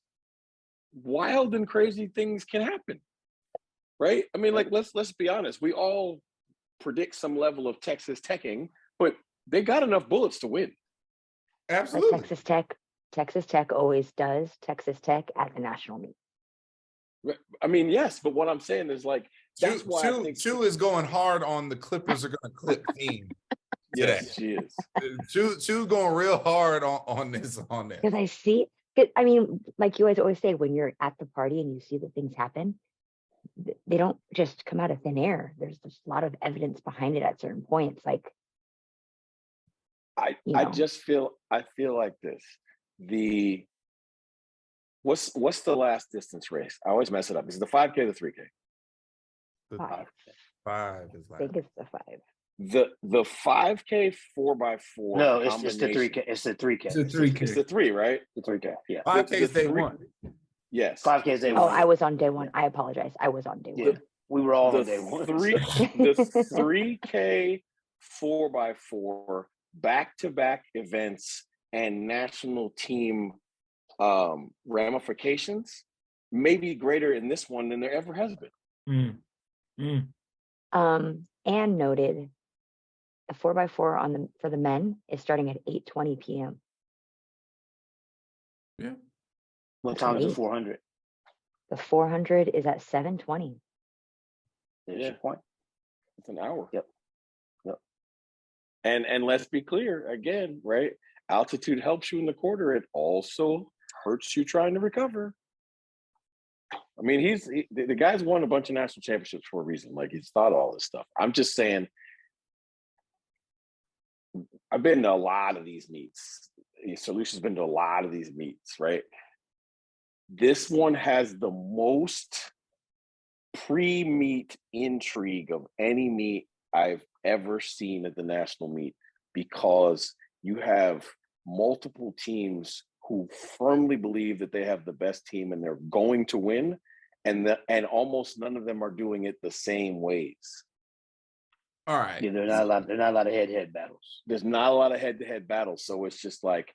wild and crazy things can happen. Right? I mean, like, let's be honest. We all predict some level of Texas Teching, but they got enough bullets to win. Absolutely. Texas Tech always does Texas Tech at the national meet. I mean, yes, but what I'm saying is, like, that's why I think Chu is going hard on the Clippers are going to clip theme. Yes, she is. Chu going real hard on this. Because I see, I mean, like you guys always say, when you're at the party and you see that things happen, they don't just come out of thin air. There's just a lot of evidence behind it at certain points. Like, I feel like this. What's the last distance race? I always mess it up. Is it the 5K or the 3K? The 5 is I like think it's the 5. The 5K 4x4. No, it's the 3K. It's the 3K. It's a 3K. It's the 3, right? The 3K. Yeah. 5K is day 3 one. Yes. 5K is day Oh, one. I was on day 1. I apologize. I was on day 1. Yeah. We were all The on day one. the 3K 4x4 back-to-back events and national team ramifications may be greater in this one than there ever has been. And noted the 4x4 for the men is starting at 8:20 p.m. Yeah. What time is the Late. 400? The 400 is at 7:20. There's Yeah. your point. It's an hour. Yep. And let's be clear again, right? Altitude helps you in the quarter. It also hurts you trying to recover. I mean, the guy's won a bunch of national championships for a reason. Like, he's thought all this stuff. I'm just saying, I've been to a lot of these meets. Sir Lucia's been to a lot of these meets, right? This one has the most pre-meet intrigue of any meet I've ever seen at the national meet, because you have multiple teams who firmly believe that they have the best team and they're going to win, and almost none of them are doing it the same ways. All right. Yeah, there's not a lot of head-to-head battles. There's not a lot of head-to-head battles, so it's just like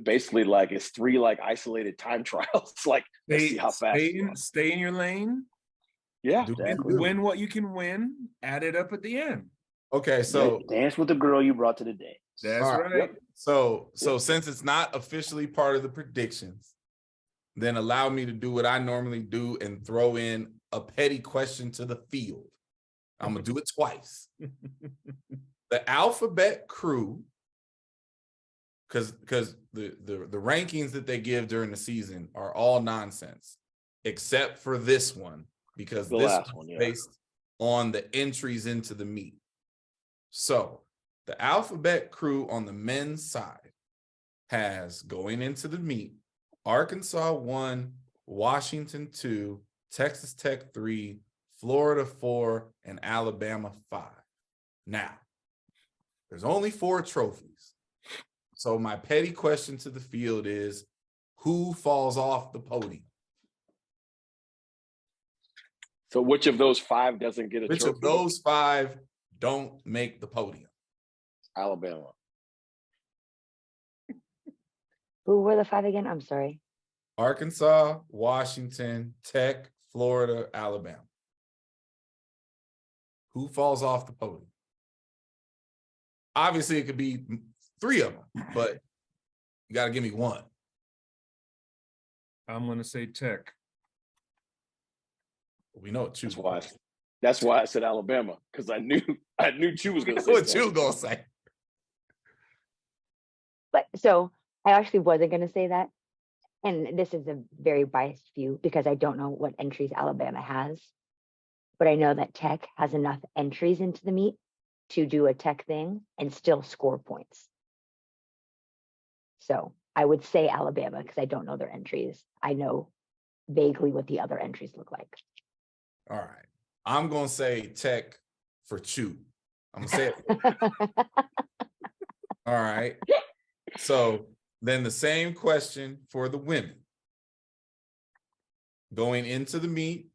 basically like it's 3 like isolated time trials. Like, let's see how fast. Stay in your lane. Yeah, Exactly. Win what you can win. Add it up at the end. Okay, so dance with the girl you brought to the dance. That's all right. Yep. So since it's not officially part of the predictions, then allow me to do what I normally do and throw in a petty question to the field. I'm gonna do it twice. The alphabet crew, because the rankings that they give during the season are all nonsense, except for this one, because The this last one's one, yeah. based on the entries into the meet. So the alphabet crew on the men's side has, going into the meet, Arkansas 1, Washington 2, Texas Tech 3, Florida 4, and Alabama 5. Now, there's only 4 trophies. So my petty question to the field is, who falls off the podium? So which of those 5 doesn't get a Which trophy? of those 5 don't make the podium? Alabama. Who were the 5 again? I'm sorry. Arkansas, Washington, Tech, Florida, Alabama. Who falls off the podium? Obviously, it could be 3 of them, but you got to give me one. I'm gonna say Tech. We know what you. That's why I said Alabama, because I knew Chu was going to say What that. you gonna say? But so I actually wasn't going to say that. And this is a very biased view because I don't know what entries Alabama has. But I know that Tech has enough entries into the meet to do a Tech thing and still score points. So I would say Alabama because I don't know their entries. I know vaguely what the other entries look like. All right. I'm going to say Tech for Chu. I'm going to say it. All right. So then the same question for the women. Going into the meet,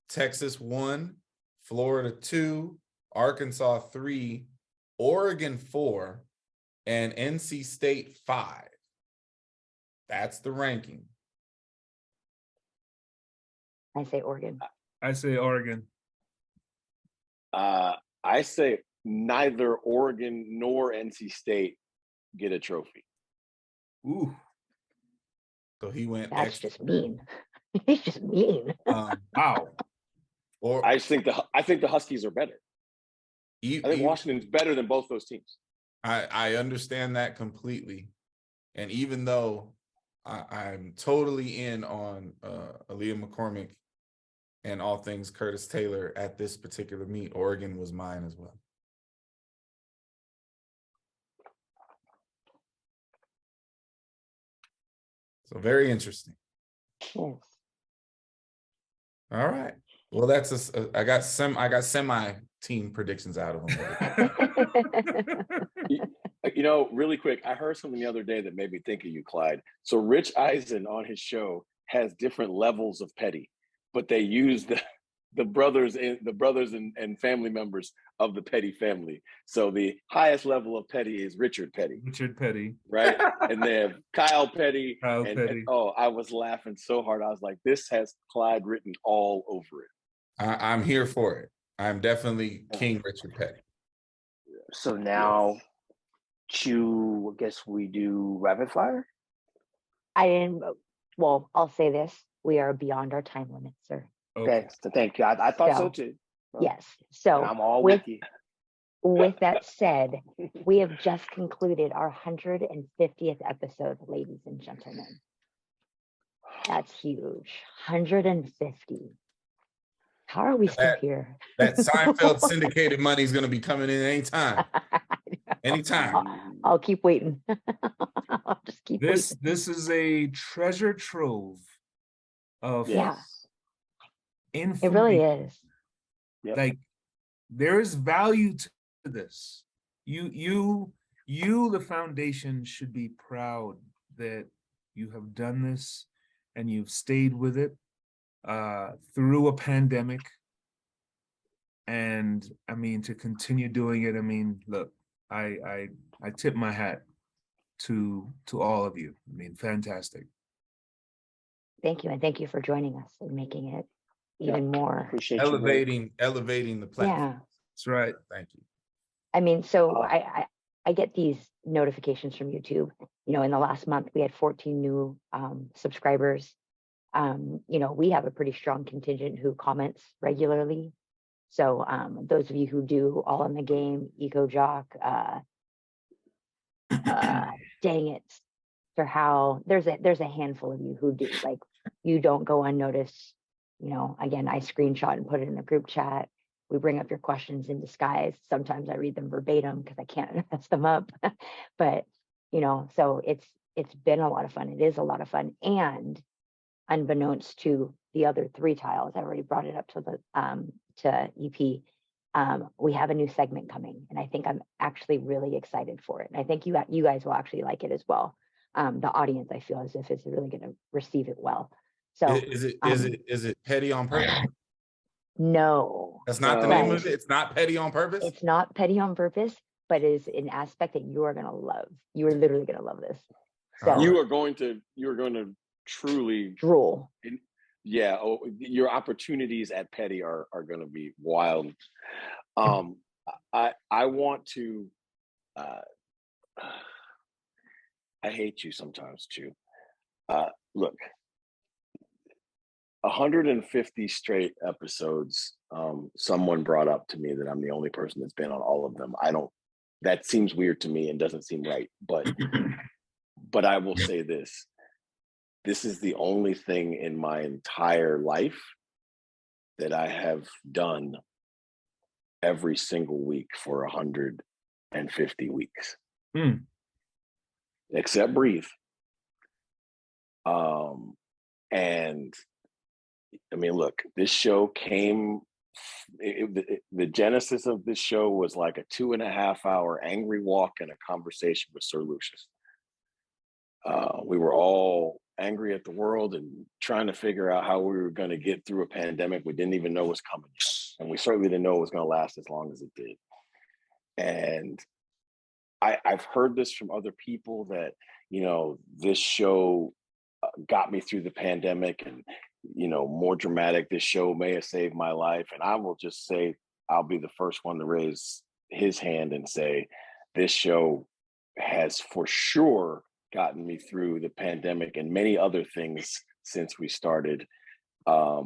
Texas 1, Florida 2, Arkansas 3, Oregon 4, and NC State 5. That's the ranking. I say Oregon. I say Oregon. I say neither Oregon nor NC State get a trophy. Ooh. So he went That's extra. just mean. He's just mean. Wow. Or I think the Huskies are better. I think Washington's better than both those teams. I understand that completely. And even though I'm totally in on Aaliyah McCormick and all things Curtis Taylor at this particular meet, Oregon was mine as well. So very interesting. Yes. All right. Well, that's I got semi team predictions out of them. You know, really quick, I heard something the other day that made me think of you, Clyde. So Rich Eisen on his show has different levels of petty, but they use the brothers and family members of the Petty family. So the highest level of petty is Richard Petty. Richard Petty. Right? And they have Kyle Petty. Petty. And oh, I was laughing so hard. I was like, this has Clyde written all over it. I'm here for it. I'm definitely King Richard Petty. So now, Chu, I guess we do rapid fire. I didn't. Well, I'll say this: we are beyond our time limit, sir. Okay, so thank you. I thought so too. Yes. So I'm all with with you. with that said, we have just concluded our 150th episode, ladies and gentlemen. That's huge. 150. How are we still here? That Seinfeld syndicated money is going to be coming in anytime. I'll keep waiting. I'll just keep waiting. This is a treasure trove of Yeah, it information. really is. Yep. Like, there is value to this. You, the foundation, should be proud that you have done this and you've stayed with it through a pandemic. And I mean, to continue doing it, I mean, look, I tip my hat to all of you. I mean, fantastic. Thank you, and thank you for joining us and making it even more. Appreciate you. Elevating the platform. Yeah, That's right. Thank you. I mean, so I get these notifications from YouTube. You know, in the last month, we had 14 new subscribers. You know, we have a pretty strong contingent who comments regularly. So those of you who do, All in the Game, EcoJock, dang it, for how there's a handful of you who do, like, you don't go unnoticed. You know, again, I screenshot and put it in the group chat. We bring up your questions in disguise. Sometimes I read them verbatim because I can't mess them up. But, you know, so it's been a lot of fun. It is a lot of fun. And unbeknownst to the other 3 tiles, I already brought it up to the to EP. We have a new segment coming, and I think I'm actually really excited for it. And I think you guys will actually like it as well. The audience, I feel as if is really going to receive it well. So is it petty on purpose? No, That's not the name of it. It's not petty on purpose. It's not petty on purpose, but it is an aspect that you are going to love. You are literally going to love this. So You are going to truly drool. Yeah. Oh, your opportunities at petty are going to be wild. I want to. I hate you sometimes too. Look, 150 straight episodes. Someone brought up to me that I'm the only person that's been on all of them. That seems weird to me and doesn't seem right, but I will say this. This is the only thing in my entire life that I have done every single week for 150 weeks. Except breathe. And I mean, look, this show came, the genesis of this show was like a 2.5-hour angry walk and a conversation with Sir Lucius. We were all angry at the world and trying to figure out how we were going to get through a pandemic we didn't even know was coming. And we certainly didn't know it was going to last as long as it did. And I've heard this from other people that, you know, this show got me through the pandemic, and, you know, more dramatic, this show may have saved my life. And I will just say, I'll be the first one to raise his hand and say, this show has for sure gotten me through the pandemic and many other things since we started. I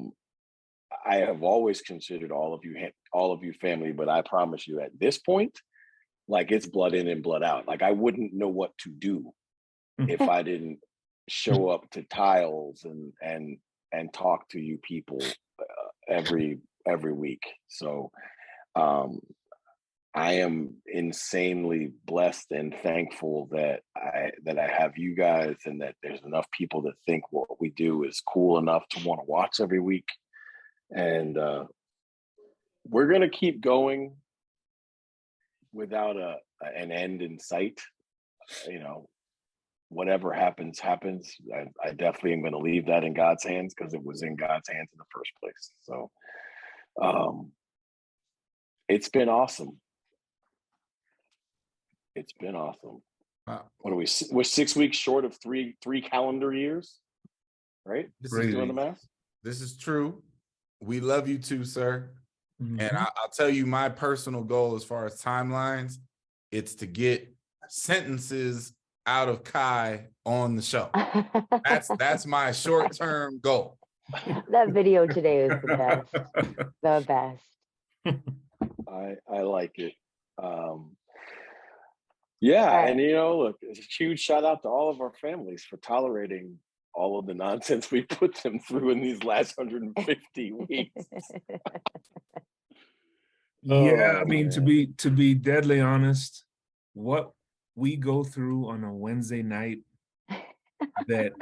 have always considered all of you family, but I promise you at this point, like, it's blood in and blood out. Like, I wouldn't know what to do if I didn't show up to tiles and talk to you people every week. So I am insanely blessed and thankful that I have you guys, and that there's enough people that think what we do is cool enough to want to watch every week. And we're going to keep going without an end in sight. You know, whatever happens. I definitely am going to leave that in God's hands, because it was in God's hands in the first place. So it's been awesome. It's been awesome. Wow. What are we? We're 6 weeks short of three calendar years, right? This Is is doing the math. This is true. We love you too, sir. And I'll tell you my personal goal as far as timelines. It's to get sentences out of Kai on the show. That's my short-term goal. That video today is the best. The best. I like it. Yeah, Right. and you know, look, a huge shout out to all of our families for tolerating all of the nonsense we put them through in these last 150 weeks. Yeah, I Oh, mean, man. to be deadly honest, what we go through on a Wednesday night that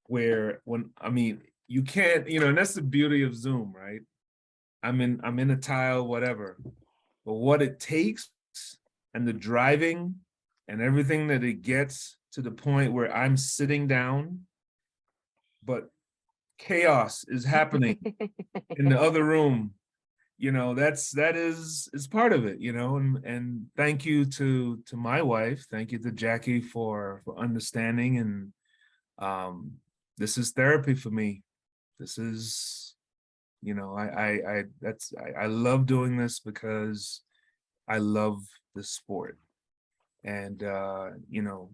where when I mean you can't, you know, and that's the beauty of Zoom, right? I'm in a tile, whatever. But what it takes and the driving and everything that it gets to the point where I'm sitting down, but chaos is happening in the other room. You know, that is part of it, you know, and thank you to my wife, thank you to Jackie for understanding, and this is therapy for me. This is, you know, I love doing this because I love the sport. And you know,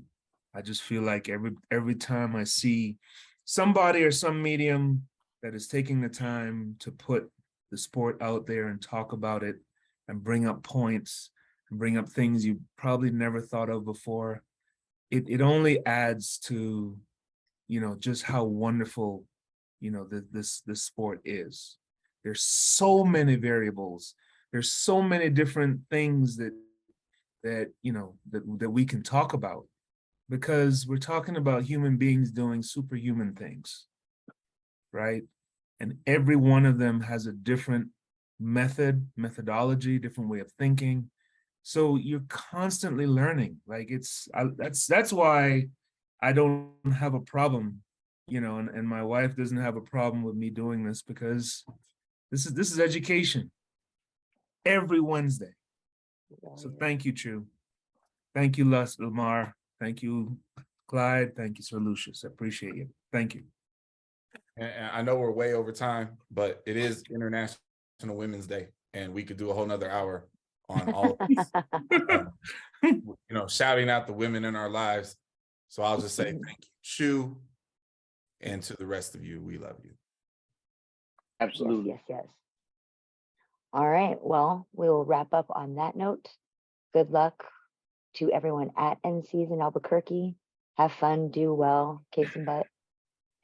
I just feel like every time I see somebody or some medium that is taking the time to put the sport out there and talk about it and bring up points and bring up things you probably never thought of before, it only adds to, you know, just how wonderful, you know, this sport is. There's so many variables. There's so many different things that you know that we can talk about, because we're talking about human beings doing superhuman things, right? And every one of them has a different methodology, different way of thinking. So you're constantly learning. Like that's why I don't have a problem, you know, and my wife doesn't have a problem with me doing this, because this is education every Wednesday. So thank you, Chu. Thank you, Lamar. Thank you, Clyde. Thank you, Sir Lucius. I appreciate you. Thank you. And I know we're way over time, but it is International Women's Day, and we could do a whole nother hour on all of this. You know, shouting out the women in our lives. So I'll just say thank you, Chu, and to the rest of you, we love you. Absolutely. Yes. All right. Well, we will wrap up on that note. Good luck to everyone at NC's in Albuquerque. Have fun, do well, kick some butt.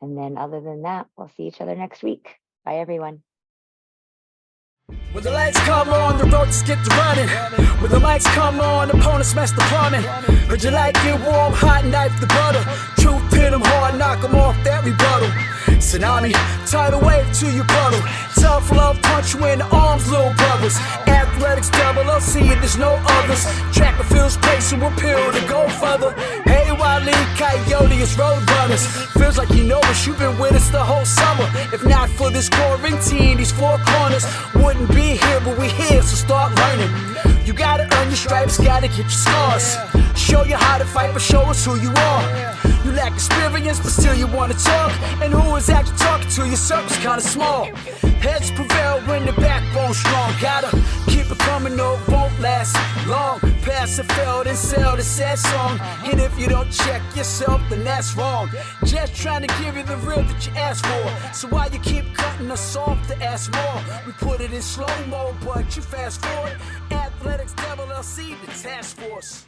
And then other than that, we'll see each other next week. Bye, everyone. When the lights come on, the road just get to running. When the lights come on, opponents smash the plumbing. Heard you like it warm, hot, knife the butter. Truth hit them hard, knock them off that rebuttal. Tsunami, tidal wave to your puddle. Tough love, punch you in the arms, little brothers. Athletics, LLC, there's no others. Track and field's pacing, we're peeled to go further. Hey, Wile E. Coyote, it's road runners. Feels like you know us, you've been with us the whole summer. If not for this quarantine, these four corners wouldn't be here, but we here, so start learning. You gotta earn your stripes, gotta get your scars. Show you how to fight, but show us who you are. You lack experience, but still you wanna talk. And who is actually talking to you? Circle's kinda small. Heads prevail when the backbone's strong. Gotta keep it coming, no, it won't last long. Pass it, failed, and sell the sad song. And if you don't check yourself, then that's wrong. Just trying to give you the real that you asked for. So why you keep cutting us off to ask more? We put it in slow-mo, but you fast forward. Athletics, LLC, the task force.